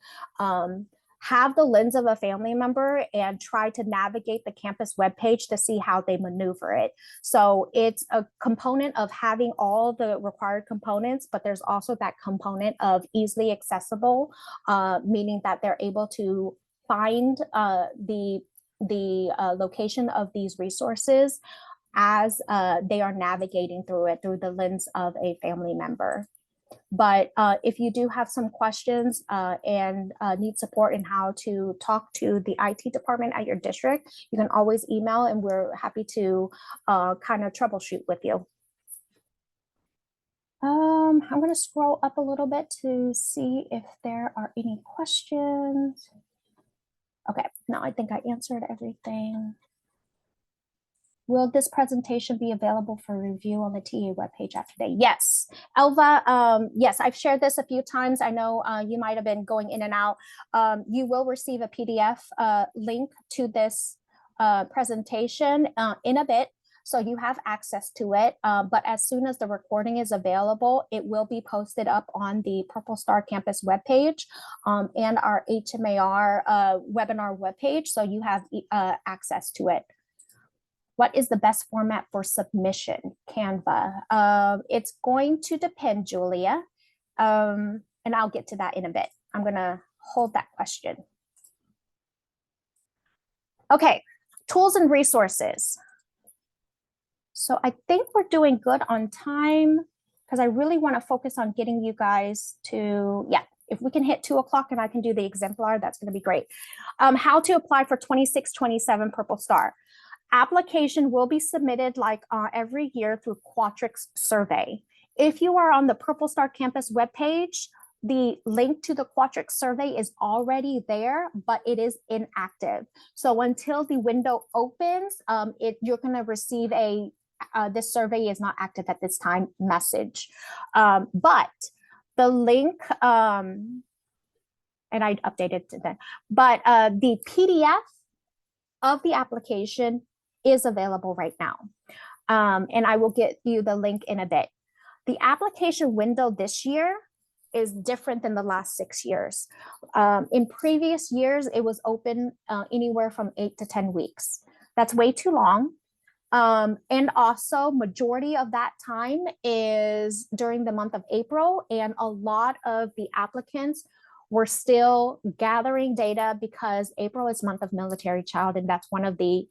have the lens of a family member and try to navigate the campus webpage to see how they maneuver it. So it's a component of having all the required components, but there's also that component of easily accessible, meaning that they're able to find the location of these resources as they are navigating through it through the lens of a family member. But if you do have some questions and need support in how to talk to the IT department at your district, you can always email and we're happy to kind of troubleshoot with you. I'm going to scroll up a little bit to see if there are any questions. Okay, no, I think I answered everything. Will this presentation be available for review on the TA webpage after today? Yes. Elva, yes, I've shared this a few times. I know you might have been going in and out. You will receive a PDF link to this presentation in a bit, so you have access to it. But as soon as the recording is available, it will be posted up on the Purple Star Campus webpage and our HMAR webinar webpage, so you have access to it. What is the best format for submission? Canva. It's going to depend, Julia. And I'll get to that in a bit. I'm going to hold that question. Okay, tools and resources. So I think we're doing good on time because I really want to focus on getting you guys to, yeah, if we can hit 2 o'clock and I can do the exemplar, that's going to be great. How to apply for 2627 Purple Star. Application will be submitted like every year through Qualtrics survey. If you are on the Purple Star Campus webpage, the link to the Qualtrics survey is already there, but it is inactive. So until the window opens, you're going to receive a this survey is not active at this time message. But the link, and I updated to that, but the PDF of the application is available right now. And I will get you the link in a bit. The application window this year is different than the last 6 years. In previous years, it was open anywhere from 8 to 10 weeks. That's way too long. And also majority of that time is during the month of April, and a lot of the applicants were still gathering data because April is month of military child, and that's one of the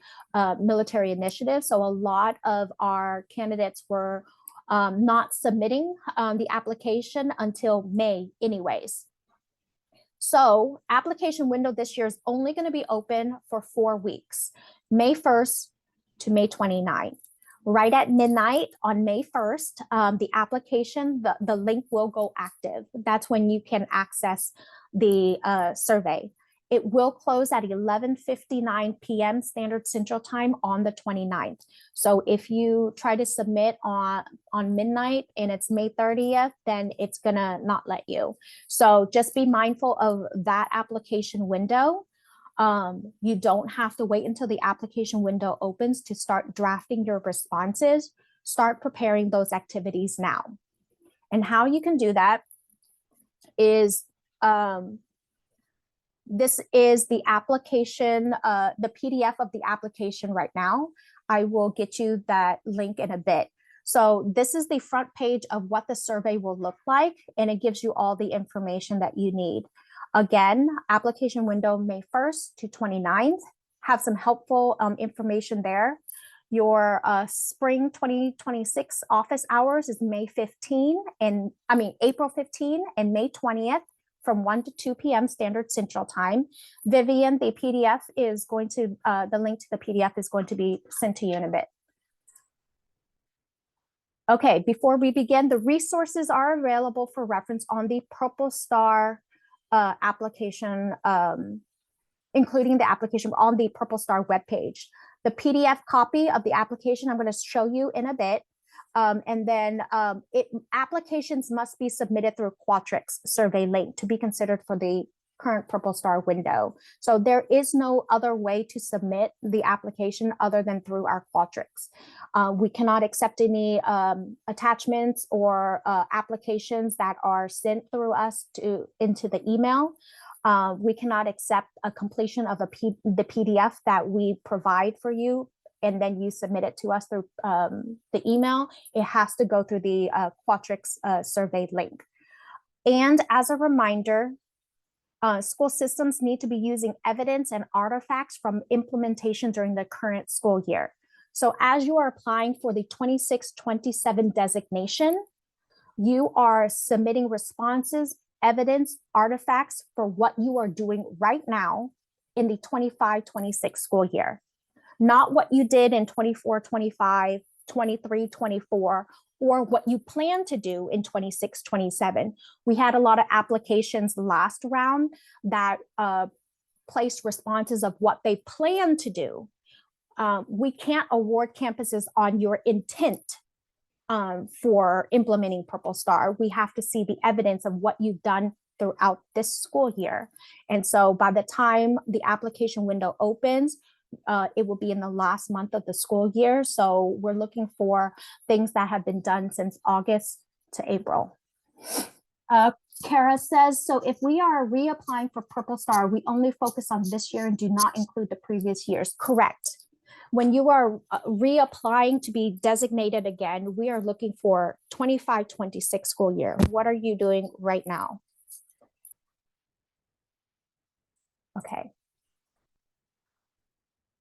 military initiatives. So a lot of our candidates were not submitting the application until May anyways. So application window this year is only going to be open for 4 weeks, May 1st to May 29th. Right at midnight on May 1st, the application, the link will go active. That's when you can access the survey. It will close at 11:59 p.m. Standard Central Time on the 29th. So if you try to submit on midnight and it's May 30th, then it's gonna not let you. So just be mindful of that application window. You don't have to wait until the application window opens to start drafting your responses. Start preparing those activities now. And how you can do that is this is the application, the PDF of the application right now. I will get you that link in a bit. So this is the front page of what the survey will look like, and it gives you all the information that you need. Again, application window May 1st to 29th. Have some helpful information there. Your spring 2026 office hours is April 15 and May 20th from 1 to 2 p.m. Standard Central Time. Vivian, the PDF is going to, the link to the PDF is going to be sent to you in a bit. Okay, before we begin, the resources are available for reference on the Purple Star application, including the application on the Purple Star webpage. The PDF copy of the application I'm going to show you in a bit. And then applications must be submitted through Qualtrics survey link to be considered for the current Purple Star window. So there is no other way to submit the application other than through our Qualtrics. We cannot accept any attachments or applications that are sent through us into the email. We cannot accept a completion of the PDF that we provide for you and then you submit it to us through the email. It has to go through the Qualtrics survey link. And as a reminder, school systems need to be using evidence and artifacts from implementation during the current school year. So as you are applying for the 26-27 designation, you are submitting responses, evidence, artifacts for what you are doing right now in the 25-26 school year. Not what you did in 24-25, 23-24, or what you plan to do in 26-27. We had a lot of applications last round that placed responses of what they plan to do. We can't award campuses on your intent for implementing Purple Star. We have to see the evidence of what you've done throughout this school year. And so by the time the application window opens, it will be in the last month of the school year. So we're looking for things that have been done since August to April. Kara says, so if we are reapplying for Purple Star, we only focus on this year and do not include the previous years. Correct. When you are reapplying to be designated again, we are looking for 25-26 school year. What are you doing right now? Okay.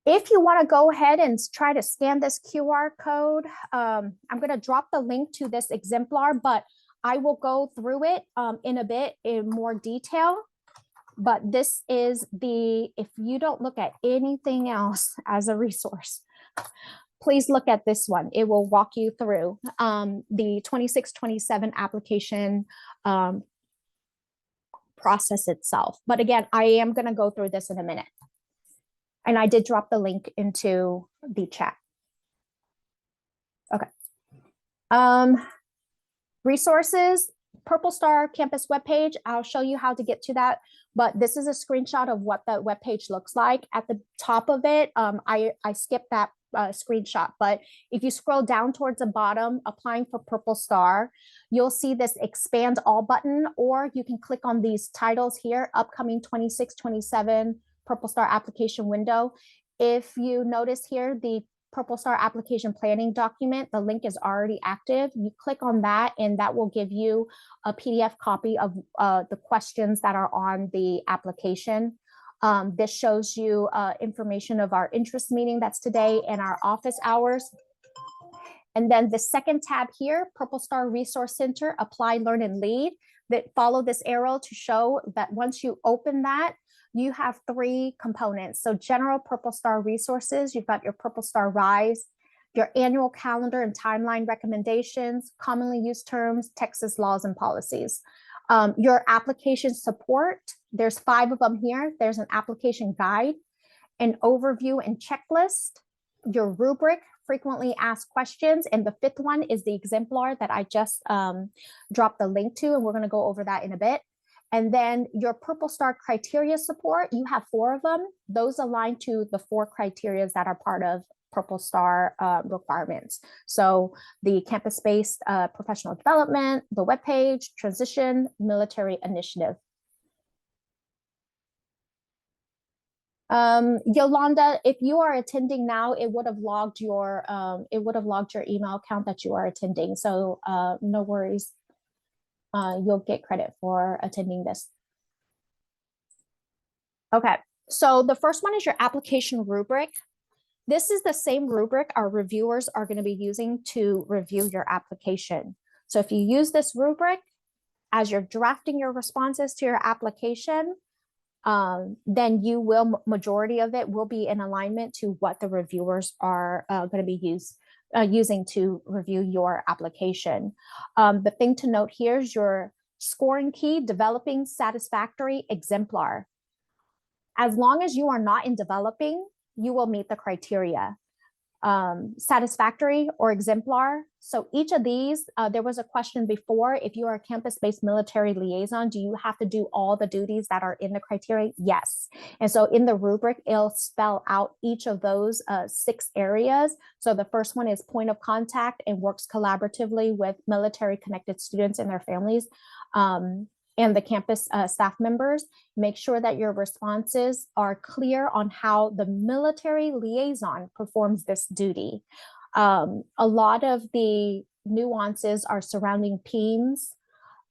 If you want to go ahead and try to scan this QR code, I'm going to drop the link to this exemplar, but I will go through it in a bit in more detail. But this is if you don't look at anything else as a resource, please look at this one. It will walk you through the 26-27 application process itself. But again, I am going to go through this in a minute. And I did drop the link into the chat. Okay. Resources, Purple Star campus webpage. I'll show you how to get to that. But this is a screenshot of what the webpage looks like. At the top of it, I skipped that screenshot. But if you scroll down towards the bottom, applying for Purple Star, you'll see this expand all button, or you can click on these titles here, upcoming 26-27 Purple Star application window. If you notice here, the Purple Star application planning document, the link is already active. You click on that and that will give you a PDF copy of the questions that are on the application. This shows you information of our interest meeting that's today and our office hours. And then the second tab here, Purple Star Resource Center, Apply, Learn, and Lead, that follow this arrow to show that once you open that, you have 3 components. So general Purple Star resources, you've got your Purple Star Rise, your annual calendar and timeline recommendations, commonly used terms, Texas laws and policies. Your application support, there's 5 of them here. There's an application guide, an overview and checklist, your rubric, frequently asked questions, and the 5th one is the exemplar that I just dropped the link to, and we're gonna go over that in a bit. And then your Purple Star criteria support, you have 4 of them. Those align to the 4 criteria that are part of Purple Star requirements. So the campus-based professional development, the webpage, transition, military initiative. Yolanda, if you are attending now, it would have logged your email account that you are attending. So no worries. You'll get credit for attending this. Okay, so the first one is your application rubric. This is the same rubric our reviewers are going to be using to review your application. So if you use this rubric as you're drafting your responses to your application, then majority of it will be in alignment to what the reviewers are going to be using to review your application. The thing to note here is your scoring key, developing, satisfactory, exemplar. As long as you are not in developing, you will meet the criteria. Satisfactory or exemplar. So each of these, there was a question before, if you are a campus-based military liaison, do you have to do all the duties that are in the criteria? Yes. And so in the rubric, it'll spell out each of those 6 areas. So the first one is point of contact and works collaboratively with military connected students and their families. And the campus staff members. Make sure that your responses are clear on how the military liaison performs this duty. A lot of the nuances are surrounding PEIMS,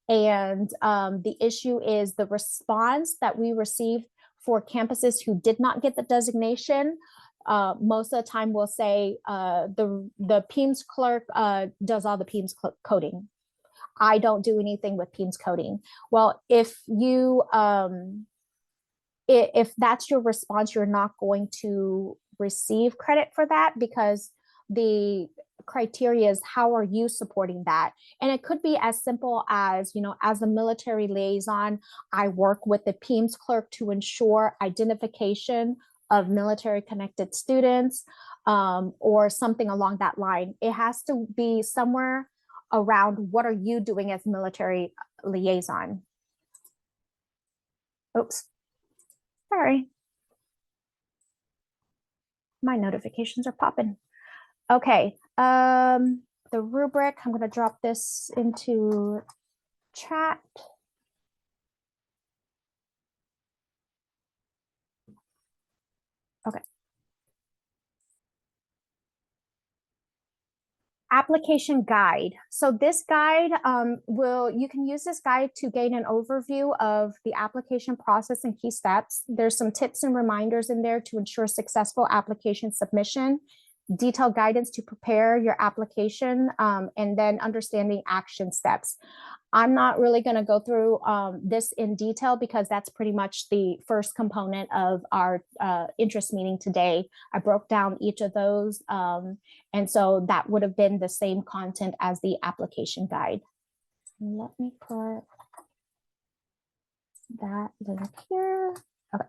and the issue is the response that we received for campuses who did not get the designation. Most of the time we'll say the PEIMS clerk does all the PEIMS coding. I don't do anything with PEIMS coding. Well, if that's your response, you're not going to receive credit for that, because the criteria is how are you supporting that. And it could be as simple as, as a military liaison, I work with the PEIMS clerk to ensure identification of military connected students, or something along that line. It has to be somewhere around what are you doing as military liaison. Oops, sorry. My notifications are popping. Okay, the rubric, I'm gonna drop this into chat. Okay. Application guide. So this guide you can use this guide to gain an overview of the application process and key steps. There's some tips and reminders in there to ensure successful application submission, detailed guidance to prepare your application, and then understanding action steps. I'm not really going to go through this in detail because that's pretty much the first component of our interest meeting today. I broke down each of those, and so that would have been the same content as the application guide. Let me put that link here. Okay.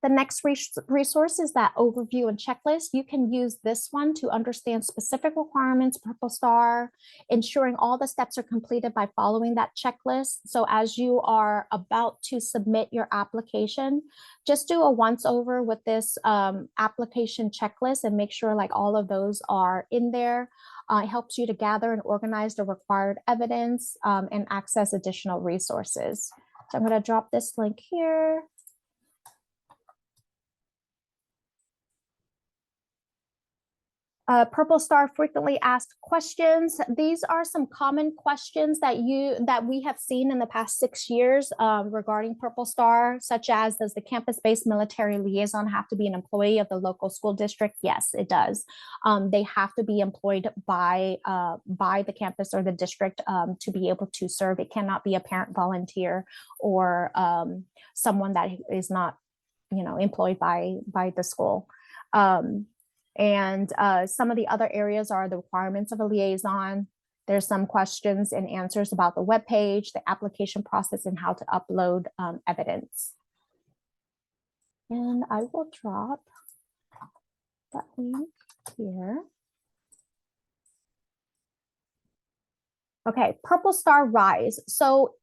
The next resource is that overview and checklist. You can use this one to understand specific requirements, Purple Star, ensuring all the steps are completed by following that checklist. So as you are about to submit your application, just do a once over with this application checklist and make sure like all of those are in there. It helps you to gather and organize the required evidence and access additional resources. So I'm going to drop this link here. Purple Star frequently asked questions. These are some common questions that we have seen in the past 6 years regarding Purple Star, such as, does the campus-based military liaison have to be an employee of the local school district? Yes, it does. They have to be employed by the campus or the district to be able to serve. It cannot be a parent volunteer or someone that is not, employed by the school. And some of the other areas are the requirements of a liaison. There's some questions and answers about the web page, the application process, and how to upload evidence. And I will drop that link here. Okay, Purple Star Rise. So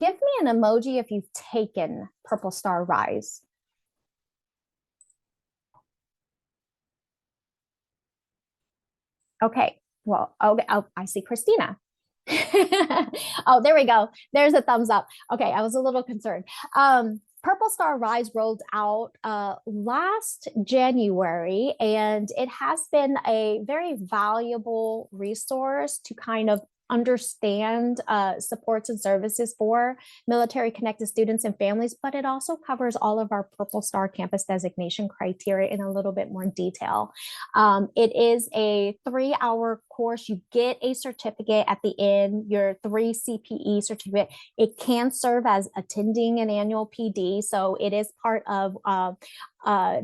give me an emoji if you've taken Purple Star Rise. Okay, well, okay, I see Christina. Oh, there we go. There's a thumbs up. Okay, I was a little concerned. Purple Star Rise rolled out last January, and it has been a very valuable resource to kind of understand supports and services for military connected students and families, but it also covers all of our Purple Star campus designation criteria in a little bit more detail. It is a 3-hour course. You get a certificate at the end, your 3 CPE certificate. It can serve as attending an annual PD. So it is part of uh,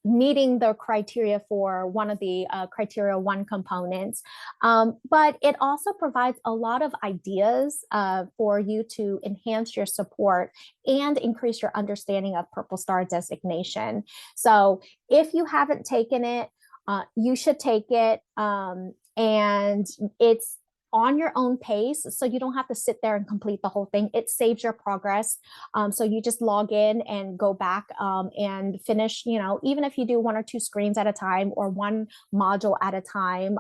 meeting the criteria for one of the criteria 1 components. But it also provides a lot of ideas for you to enhance your support and increase your understanding of Purple Star designation. So if you haven't taken it, you should take it. And it's on your own pace, so you don't have to sit there and complete the whole thing. It saves your progress. So you just log in and go back and finish, even if you do 1 or 2 screens at a time or 1 module at a time.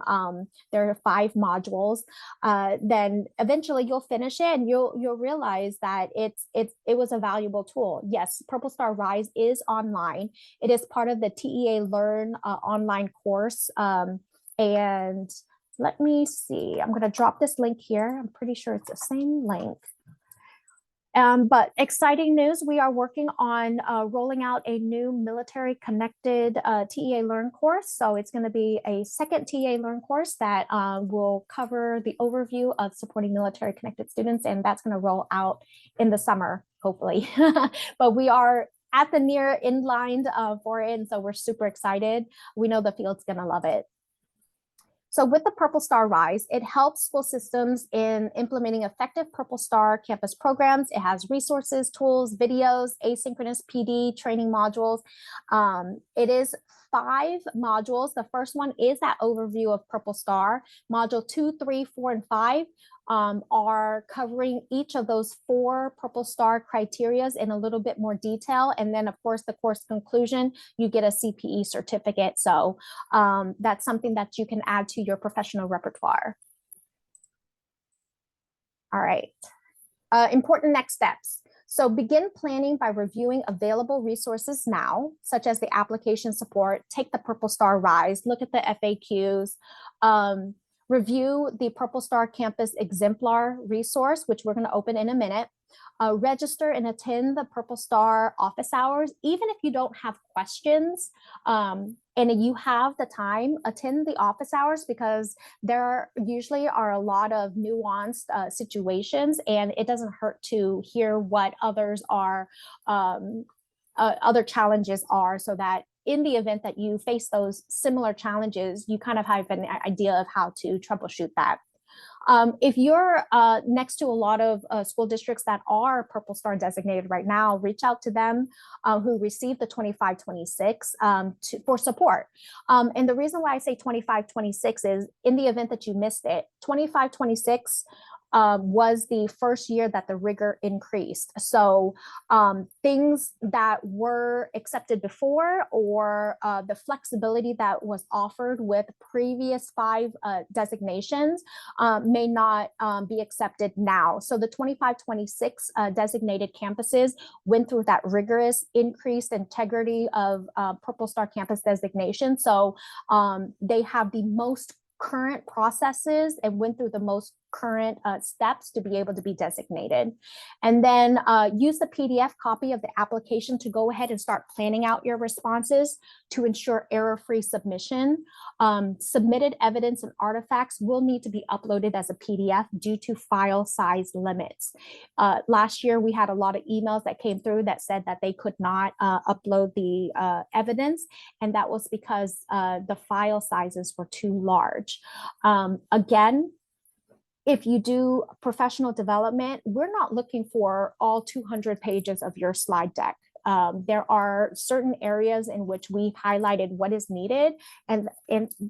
There are 5 modules. Then eventually you'll finish it and you'll realize that it was a valuable tool. Yes, Purple Star Rise is online. It is part of the TEA Learn online course. And let me see, I'm going to drop this link here. I'm pretty sure it's the same link. But exciting news, we are working on rolling out a new military connected TEA Learn course. So it's going to be a second TEA Learn course that will cover the overview of supporting military connected students. And that's going to roll out in the summer, hopefully. But we are at the near end line for it. And so we're super excited. We know the field's going to love it. So with the Purple Star Rise, it helps school systems in implementing effective Purple Star campus programs. It has resources, tools, videos, asynchronous PD, training modules. It is 5 modules. The first one is that overview of Purple Star. Module 2, 3, 4, and 5 are covering each of those 4 Purple Star criterias in a little bit more detail. And then, of course, the course conclusion, you get a CPE certificate. So that's something that you can add to your professional repertoire. All right. Important next steps. So begin planning by reviewing available resources now, such as the application support, take the Purple Star Rise, look at the FAQs, review the Purple Star Campus Exemplar resource, which we're going to open in a minute. Register and attend the Purple Star office hours. Even if you don't have questions and you have the time, attend the office hours, because there usually are a lot of nuanced situations, and it doesn't hurt to hear what others are, other challenges are, so that in the event that you face those similar challenges, you kind of have an idea of how to troubleshoot that. If you're next to a lot of school districts that are Purple Star designated right now, reach out to them who received the 25-26 for support. And the reason why I say 25-26 is, in the event that you missed it, 25-26 was the first year that the rigor increased. So things that were accepted before, or the flexibility that was offered with previous 5 designations may not be accepted now. So the 25-26 designated campuses went through that rigorous increased integrity of Purple Star campus designation. So they have the most current processes and went through the most current steps to be able to be designated. And then use the PDF copy of the application to go ahead and start planning out your responses to ensure error-free submission. Submitted evidence and artifacts will need to be uploaded as a PDF due to file size limits. Last year, we had a lot of emails that came through that said that they could not upload the evidence, and that was because the file sizes were too large. Again, if you do professional development, we're not looking for all 200 pages of your slide deck. There are certain areas in which we've highlighted what is needed, and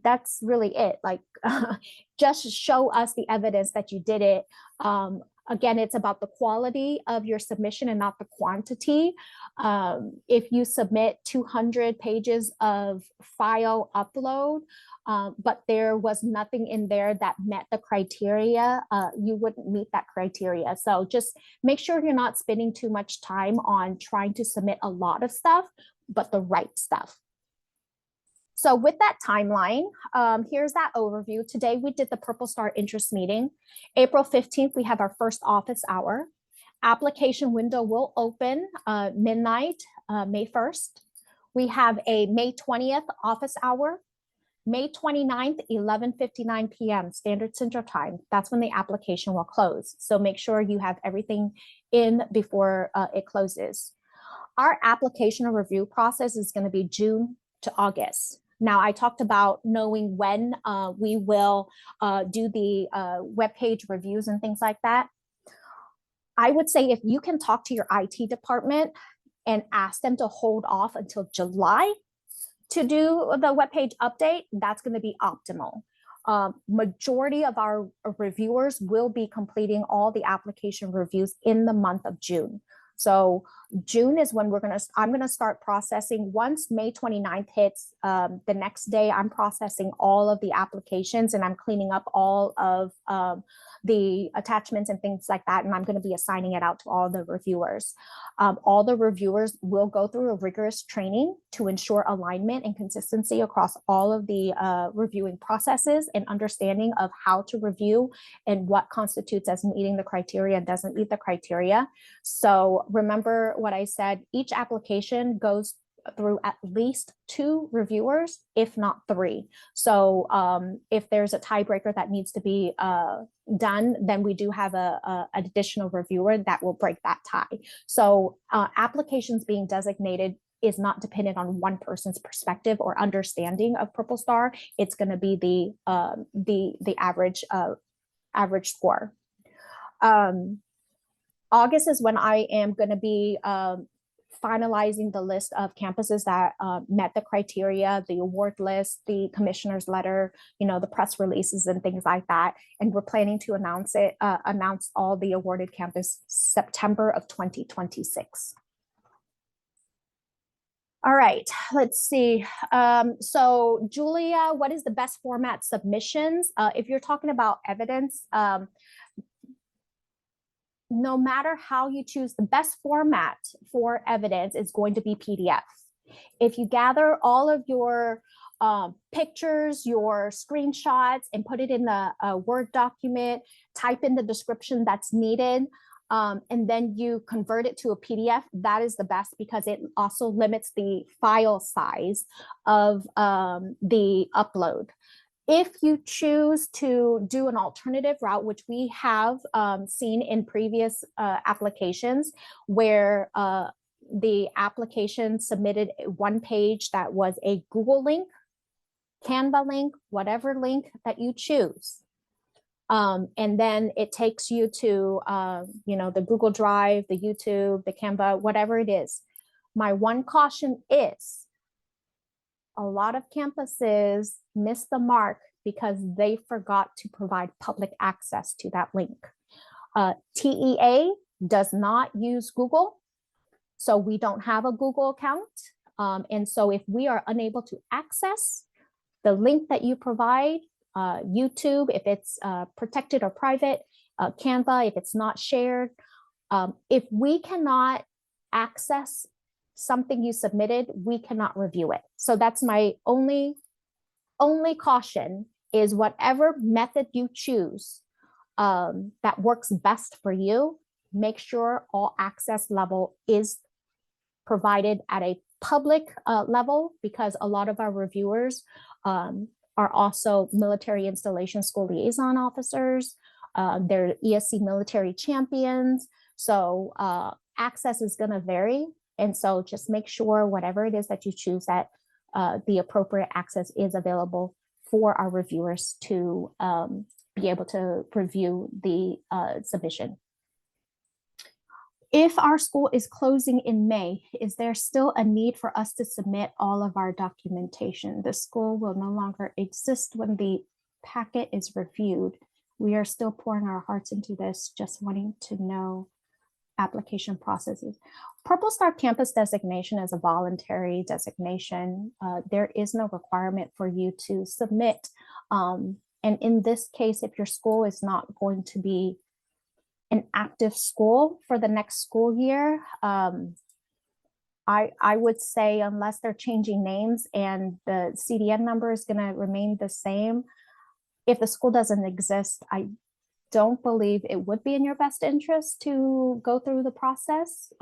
that's really it. Like, just show us the evidence that you did it. Again, it's about the quality of your submission and not the quantity. If you submit 200 pages of file upload, but there was nothing in there that met the criteria, you wouldn't meet that criteria. So just make sure you're not spending too much time on trying to submit a lot of stuff, but the right stuff. So with that timeline, here's that overview. Today we did the Purple Star interest meeting. April 15th, we have our first office hour. Application window will open midnight, May 1st. We have a May 20th office hour. May 29th, 11:59 p.m. Standard Central Time. That's when the application will close. So make sure you have everything in before it closes. Our application and review process is going to be June to August. Now, I talked about knowing when we will do the webpage reviews and things like that. I would say if you can talk to your IT department and ask them to hold off until July to do the webpage update, that's going to be optimal. Majority of our reviewers will be completing all the application reviews in the month of June. So June is when I'm going to start processing. Once May 29th hits, the next day I'm processing all of the applications and I'm cleaning up all of the attachments and things like that. And I'm going to be assigning it out to all the reviewers. All the reviewers will go through a rigorous training to ensure alignment and consistency across all of the reviewing processes and understanding of how to review and what constitutes as meeting the criteria and doesn't meet the criteria. So remember what I said, each application goes through at least 2 reviewers, if not 3. So if there's a tiebreaker that needs to be done, then we do have an additional reviewer that will break that tie. So applications being designated is not dependent on one person's perspective or understanding of Purple Star. It's going to be the average score. August is when I am going to be finalizing the list of campuses that met the criteria, the award list, the commissioner's letter, the press releases and things like that. And we're planning to announce all the awarded campus September of 2026. All right, let's see. So Julia, what is the best format submissions? If you're talking about evidence, no matter how you choose, the best format for evidence is going to be PDF. If you gather all of your pictures, your screenshots, and put it in the Word document, type in the description that's needed, and then you convert it to a PDF, that is the best because it also limits the file size of the upload. If you choose to do an alternative route, which we have seen in previous applications where the application submitted one page that was a Google link, Canva link, whatever link that you choose. And then it takes you to, the Google Drive, the YouTube, the Canva, whatever it is. My one caution is a lot of campuses miss the mark because they forgot to provide public access to that link. TEA does not use Google, so we don't have a Google account. And so if we are unable to access the link that you provide, YouTube, if it's protected or private, Canva, if it's not shared, if we cannot access something you submitted, we cannot review it. So that's my only caution is whatever method you choose that works best for you, make sure all access level is provided at a public level, because a lot of our reviewers are also military installation school liaison officers. They're ESC military champions. So access is going to vary. And so just make sure whatever it is that you choose that the appropriate access is available for our reviewers to be able to review the submission. If our school is closing in May, is there still a need for us to submit all of our documentation? The school will no longer exist when the packet is reviewed. We are still pouring our hearts into this, just wanting to know application processes. Purple Star Campus designation is a voluntary designation. There is no requirement for you to submit. And in this case, if your school is not going to be an active school for the next school year, I would say unless they're changing names and the CDN number is going to remain the same, if the school doesn't exist, I don't believe it would be in your best interest to go through the process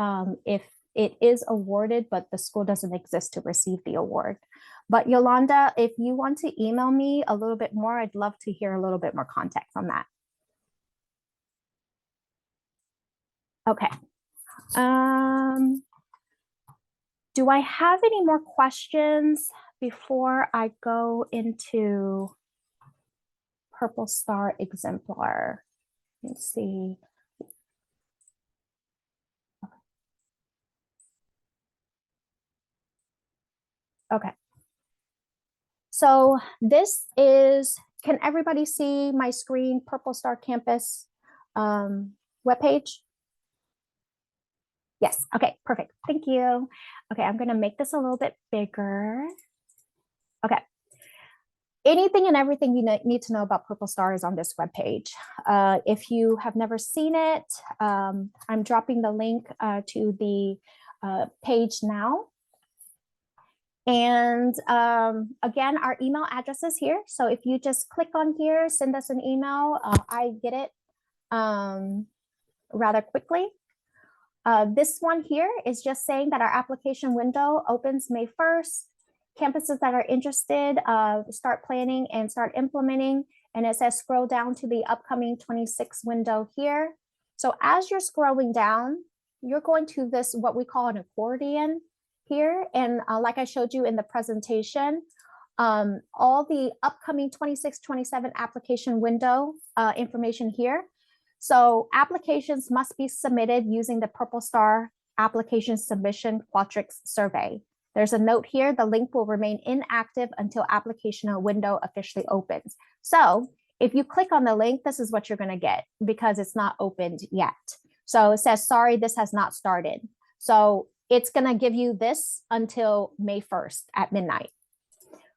if it is awarded, but the school doesn't exist to receive the award. But Yolanda, if you want to email me a little bit more, I'd love to hear a little bit more context on that. Okay. Do I have any more questions before I go into Purple Star exemplar? Let's see. Okay. So this is, can everybody see my screen, Purple Star Campus webpage? Yes, okay, perfect, thank you. Okay, I'm gonna make this a little bit bigger. Okay. Anything and everything you need to know about Purple Star is on this webpage. If you have never seen it, I'm dropping the link to the page now. And again, our email address is here. So if you just click on here, send us an email. I get it rather quickly. This one here is just saying that our application window opens May 1st. Campuses that are interested start planning and start implementing. And it says scroll down to the upcoming 26 window here. So as you're scrolling down, you're going to this, what we call an accordion here. And like I showed you in the presentation, all the upcoming 26, 27 application window information here. So applications must be submitted using the Purple Star application submission Qualtrics survey. There's a note here, the link will remain inactive until application window officially opens. So if you click on the link, this is what you're gonna get because it's not opened yet. So it says, sorry, this has not started. So it's gonna give you this until May 1st at midnight.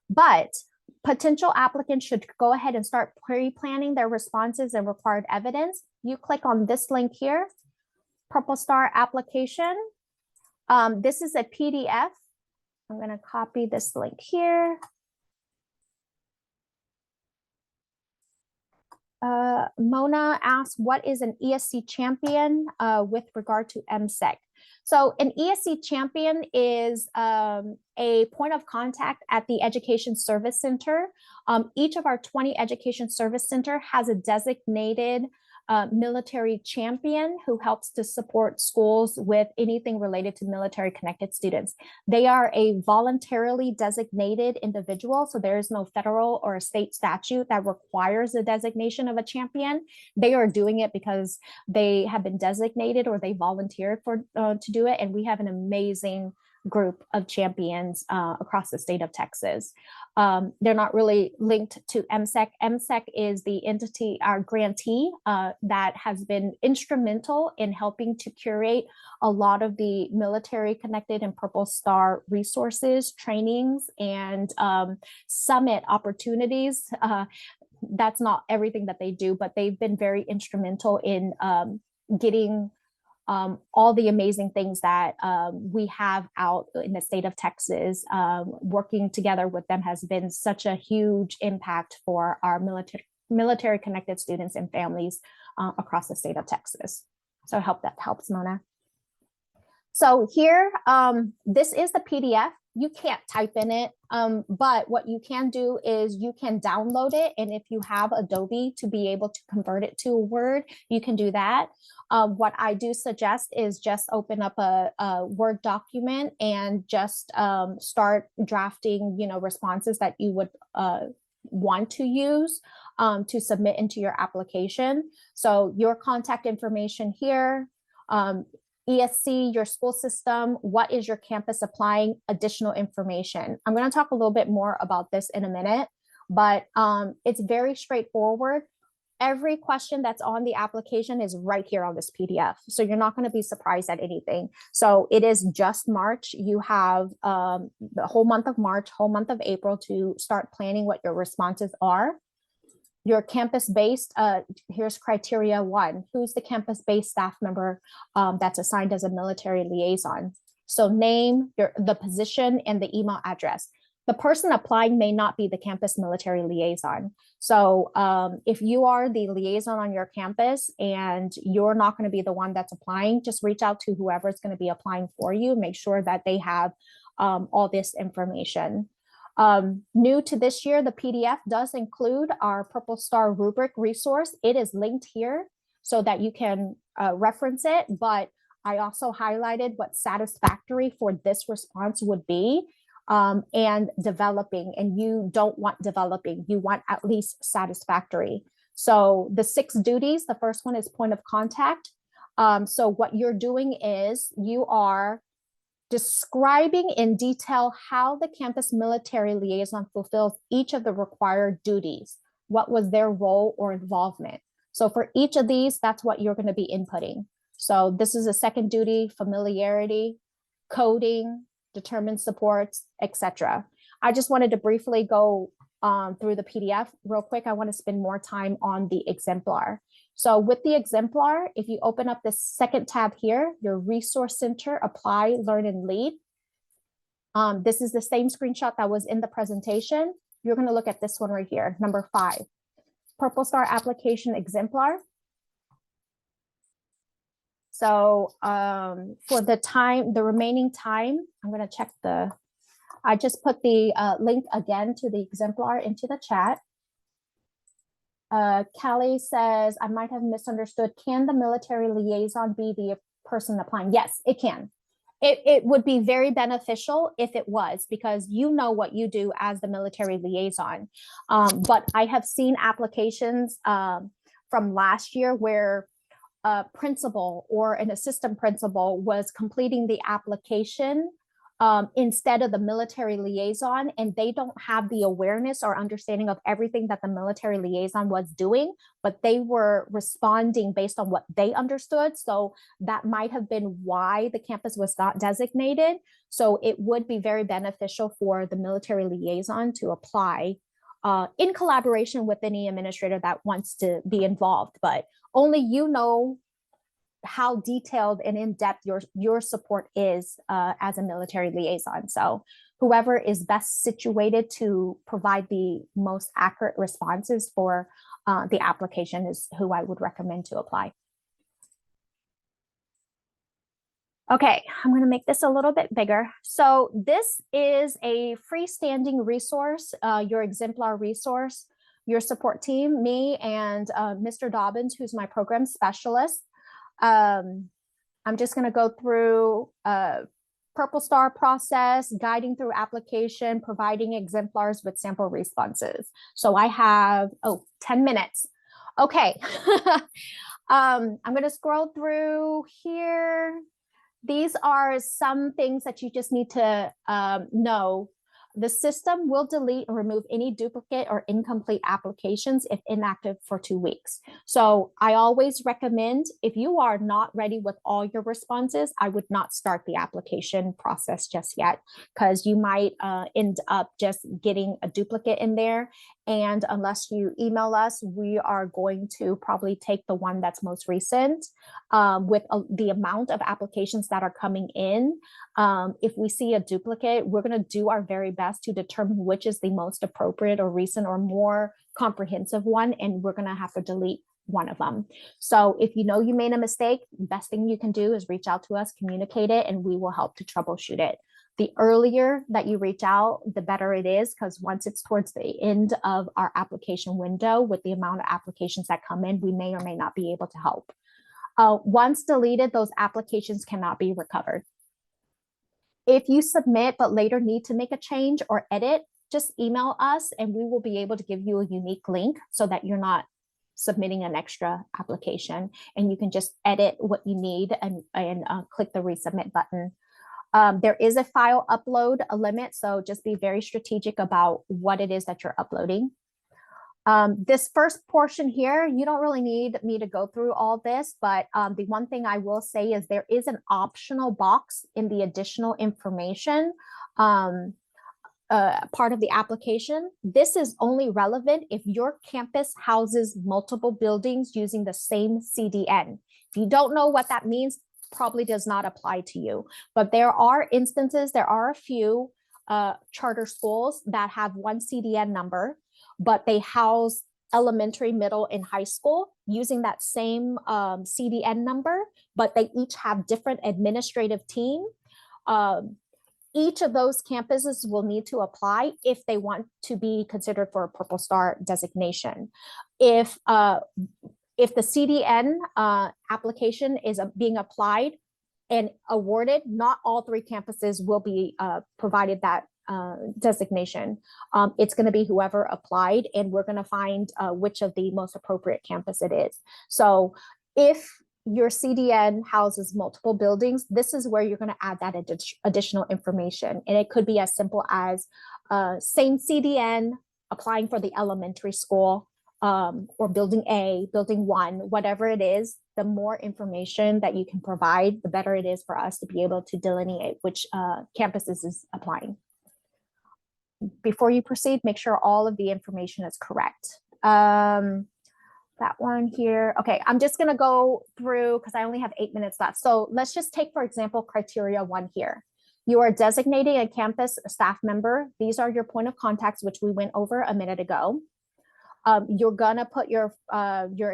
But potential applicants should go ahead and start pre-planning their responses and required evidence. You click on this link here, Purple Star application. This is a PDF. I'm going to copy this link here. Mona asks, what is an ESC champion with regard to MSEC? So an ESC champion is a point of contact at the Education Service Center. Each of our 20 Education Service Center has a designated military champion who helps to support schools with anything related to military connected students. They are a voluntarily designated individual, so there is no federal or state statute that requires the designation of a champion. They are doing it because they have been designated or they volunteered for to do it, and we have an amazing group of champions across the state of Texas. They're not really linked to MSEC. MSEC is the entity, our grantee, that has been instrumental in helping to curate a lot of the military connected and Purple Star resources, trainings, and summit opportunities. That's not everything that they do, but they've been very instrumental in getting all the amazing things that we have out in the state of Texas. Working together with them has been such a huge impact for our military connected students and families across the state of Texas. So I hope that helps, Mona. So here, this is the PDF. You can't type in it, but what you can do is you can download it. And if you have Adobe to be able to convert it to a Word, you can do that. What I do suggest is just open up a Word document and just start drafting, responses that you would want to use to submit into your application. So your contact information here, ESC, your school system, what is your campus applying, additional information. I'm going to talk a little bit more about this in a minute, but it's very straightforward. every question that's on the application is right here on this PDF. So you're not going to be surprised at anything. So it is just March. You have the whole month of March, whole month of April to start planning what your responses are. Your campus-based, here's criteria 1. Who's the campus-based staff member that's assigned as a military liaison? So name, the position, and the email address. The person applying may not be the campus military liaison. So if you are the liaison on your campus and you're not going to be the one that's applying, just reach out to whoever's going to be applying for you. Make sure that they have all this information. New to this year, the PDF does include our Purple Star rubric resource. It is linked here so that you can reference it, but I also highlighted what satisfactory for this response would be. And developing, and you don't want developing, you want at least satisfactory. So the 6 duties, the first one is point of contact. So what you're doing is you are describing in detail how the campus military liaison fulfills each of the required duties. What was their role or involvement? So for each of these, that's what you're going to be inputting. So this is a second duty: familiarity, coding, determine supports, etc. I just wanted to briefly go through the PDF real quick. I want to spend more time on the exemplar. So with the exemplar, if you open up this second tab here, your resource center, apply, learn, and lead. This is the same screenshot that was in the presentation. You're going to look at this one right here, number 5, Purple Star application exemplar. So for the remaining time, I'm going to check I just put the link again to the exemplar into the chat. Kelly says, I might have misunderstood. Can the military liaison be the person applying? Yes, it can. It would be very beneficial if it was, because you know what you do as the military liaison. But I have seen applications from last year where a principal or an assistant principal was completing the application instead of the military liaison, and they don't have the awareness or understanding of everything that the military liaison was doing, but they were responding based on what they understood. So that might have been why the campus was not designated. So it would be very beneficial for the military liaison to apply in collaboration with any administrator that wants to be involved, but only you know how detailed and in-depth your support is as a military liaison. So whoever is best situated to provide the most accurate responses for the application is who I would recommend to apply. Okay, I'm going to make this a little bit bigger. So this is a freestanding resource, your exemplar resource, your support team, me and Mr. Dobbins, who's my program specialist. I'm just going to go through Purple Star process, guiding through application, providing exemplars with sample responses. So I have, 10 minutes. Okay. I'm going to scroll through here. These are some things that you just need to know. The system will delete and remove any duplicate or incomplete applications if inactive for 2 weeks. So I always recommend, if you are not ready with all your responses, I would not start the application process just yet, because you might end up just getting a duplicate in there. And unless you email us, we are going to probably take the one that's most recent with the amount of applications that are coming in. If we see a duplicate, we're going to do our very best to determine which is the most appropriate or recent or more comprehensive one, and we're going to have to delete one of them. So if you know you made a mistake, the best thing you can do is reach out to us, communicate it, and we will help to troubleshoot it. The earlier that you reach out, the better it is, because once it's towards the end of our application window, with the amount of applications that come in, we may or may not be able to help. Once deleted, those applications cannot be recovered. If you submit but later need to make a change or edit, just email us and we will be able to give you a unique link so that you're not submitting an extra application, and you can just edit what you need and click the resubmit button. There is a file upload limit, so just be very strategic about what it is that you're uploading. This first portion here, you don't really need me to go through all this, but the one thing I will say is there is an optional box in the additional information part of the application. This is only relevant if your campus houses multiple buildings using the same CDN. If you don't know what that means, probably does not apply to you. But there are instances, there are a few charter schools that have one CDN number, but they house elementary, middle, and high school using that same CDN number, but they each have different administrative team. Each of those campuses will need to apply if they want to be considered for a Purple Star designation. If the CDN application is being applied and awarded, not all 3 campuses will be provided that designation. It's going to be whoever applied, and we're going to find which of the most appropriate campus it is. So if your CDN houses multiple buildings, this is where you're going to add that additional information. And it could be as simple as same CDN applying for the elementary school or building A, building 1, whatever it is. The more information that you can provide, the better it is for us to be able to delineate which campuses is applying. Before you proceed, make sure all of the information is correct. That one here. Okay, I'm just going to go through because I only have 8 minutes left. So let's just take, for example, criteria 1 here. You are designating a campus staff member. These are your point of contacts, which we went over a minute ago. You're going to put your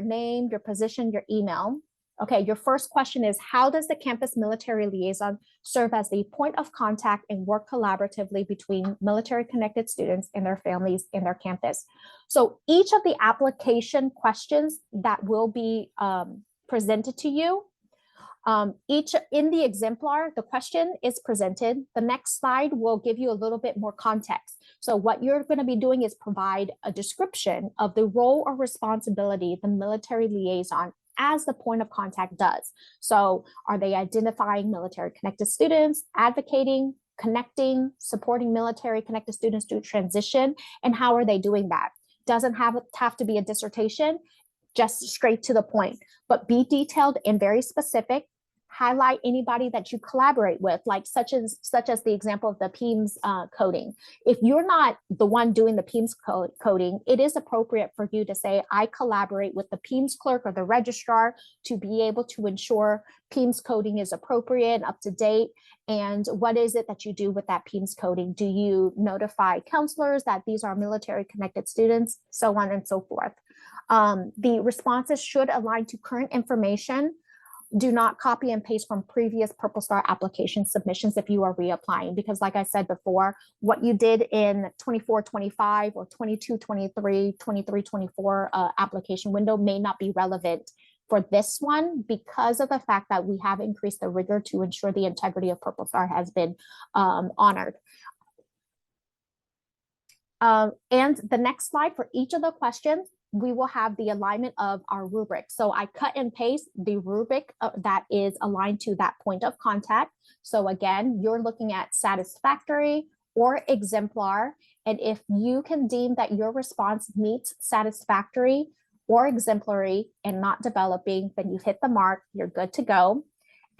name, your position, your email. Okay, your first question is, how does the campus military liaison serve as the point of contact and work collaboratively between military connected students and their families in their campus? So each of the application questions that will be presented to you, each in the exemplar, the question is presented. The next slide will give you a little bit more context. So what you're going to be doing is provide a description of the role or responsibility the military liaison as the point of contact does. So are they identifying military connected students, advocating, connecting, supporting military connected students to transition, and how are they doing that? Doesn't have to be a dissertation, just straight to the point, but be detailed and very specific. Highlight anybody that you collaborate with, like such as the example of the PEAMS coding. If you're not the one doing the PEAMS coding, it is appropriate for you to say, I collaborate with the PEAMS clerk or the registrar to be able to ensure PEAMS coding is appropriate and up to date. And what is it that you do with that PEAMS coding? Do you notify counselors that these are military connected students, so on and so forth? The responses should align to current information. Do not copy and paste from previous Purple Star application submissions if you are reapplying, because like I said before, what you did in 24-25 or 22-23, 23-24 application window may not be relevant for this one because of the fact that we have increased the rigor to ensure the integrity of Purple Star has been honored. And the next slide, for each of the questions, we will have the alignment of our rubric. So I cut and paste the rubric that is aligned to that point of contact. So again, you're looking at satisfactory or exemplar. And if you can deem that your response meets satisfactory or exemplary and not developing, then you've hit the mark, you're good to go.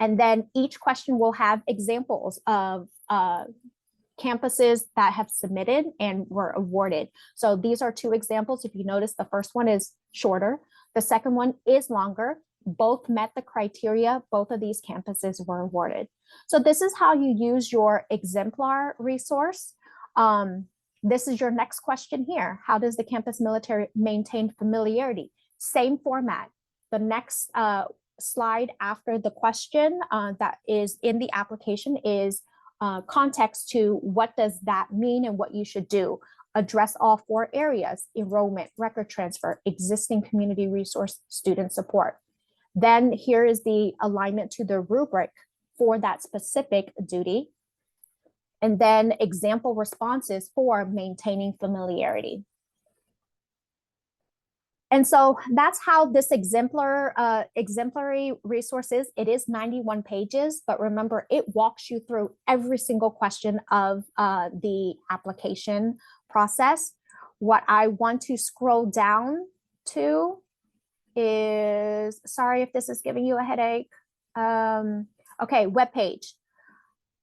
And then each question will have examples of campuses that have submitted and were awarded. So these are 2 examples. If you notice, the first one is shorter. The second one is longer. Both met the criteria. Both of these campuses were awarded. So this is how you use your exemplar resource. This is your next question here. How does the campus military maintain familiarity? Same format. The next slide after the question that is in the application is context to what does that mean and what you should do. Address all 4 areas: enrollment, record transfer, existing community resource, student support. Then here is the alignment to the rubric for that specific duty. And then example responses for maintaining familiarity. And so that's how this exemplary resource is. It is 91 pages, but remember, it walks you through every single question of the application process. What I want to scroll down to is, sorry if this is giving you a headache. Okay, webpage.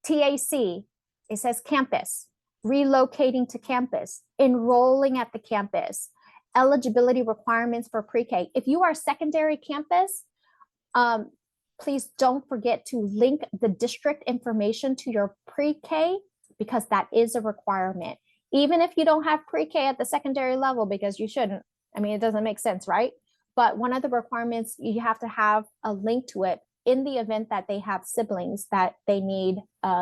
TAC, it says campus, relocating to campus, enrolling at the campus, eligibility requirements for pre-K. If you are secondary campus, please don't forget to link the district information to your pre-K because that is a requirement. Even if you don't have pre-K at the secondary level, because you shouldn't. I mean, it doesn't make sense, right? But one of the requirements, you have to have a link to it in the event that they have siblings that they need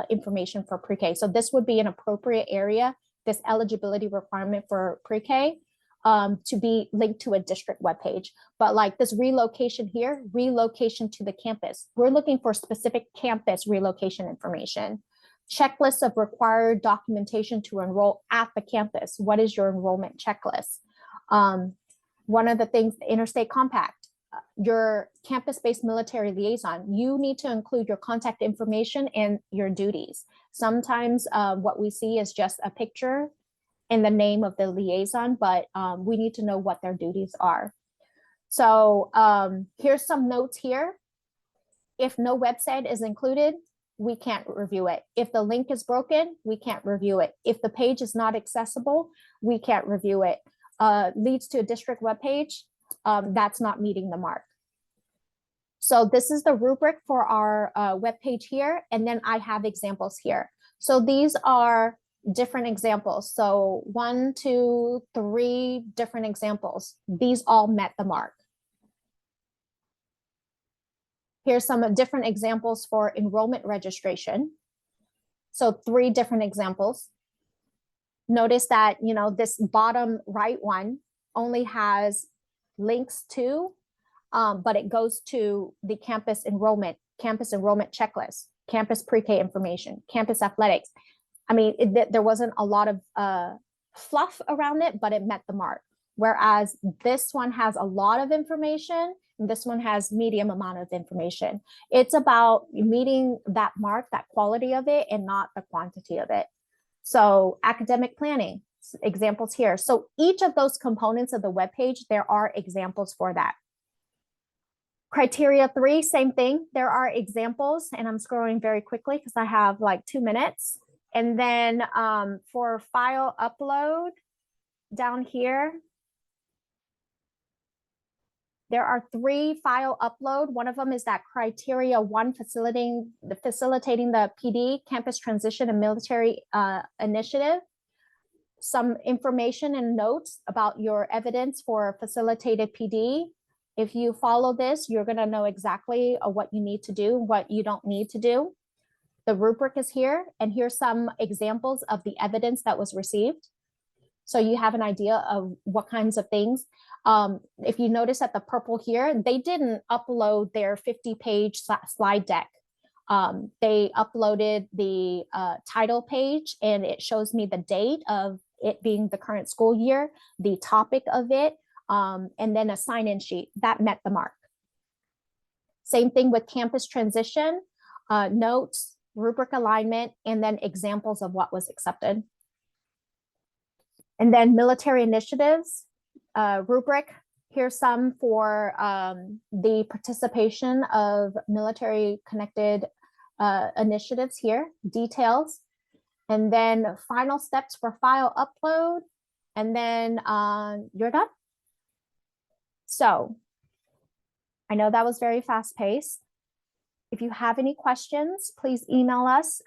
information for pre-K. So this would be an appropriate area, this eligibility requirement for pre-K, to be linked to a district webpage. But like this relocation here, relocation to the campus. We're looking for specific campus relocation information. Checklist of required documentation to enroll at the campus. What is your enrollment checklist? One of the things, the interstate compact, your campus-based military liaison, you need to include your contact information and your duties. Sometimes what we see is just a picture and the name of the liaison, but we need to know what their duties are. So here's some notes here. If no website is included, we can't review it. If the link is broken, we can't review it. If the page is not accessible, we can't review it. Leads to a district webpage, that's not meeting the mark. So this is the rubric for our webpage here, and then I have examples here. So these are different examples. So 1, 2, 3 different examples. These all met the mark. Here's some different examples for enrollment registration. So 3 different examples. Notice that, you know, this bottom right one only has links to, but it goes to the campus enrollment checklist, campus pre-K information, campus athletics. I mean, there wasn't a lot of fluff around it, but it met the mark. Whereas this one has a lot of information, and this one has medium amount of information. It's about meeting that mark, that quality of it, and not the quantity of it. So academic planning, examples here. So each of those components of the webpage, there are examples for that. Criteria 3, same thing. There are examples, and I'm scrolling very quickly because I have like 2 minutes. And then for file upload down here, there are 3 file upload. One of them is that criteria 1, facilitating the PD, campus transition and military initiative. Some information and notes about your evidence for facilitated PD. If you follow this, you're gonna know exactly what you need to do, what you don't need to do. The rubric is here, and here's some examples of the evidence that was received. So you have an idea of what kinds of things. If you notice at the purple here, they didn't upload their 50-page slide deck. They uploaded the title page, and it shows me the date of it being the current school year, the topic of it, and then a sign-in sheet. That met the mark. Same thing with campus transition, notes, rubric alignment, and then examples of what was accepted. And then military initiatives, rubric. Here's some for the participation of military connected initiatives here, details. And then final steps for file upload. And then you're done. So I know that was very fast paced. If you have any questions, please email us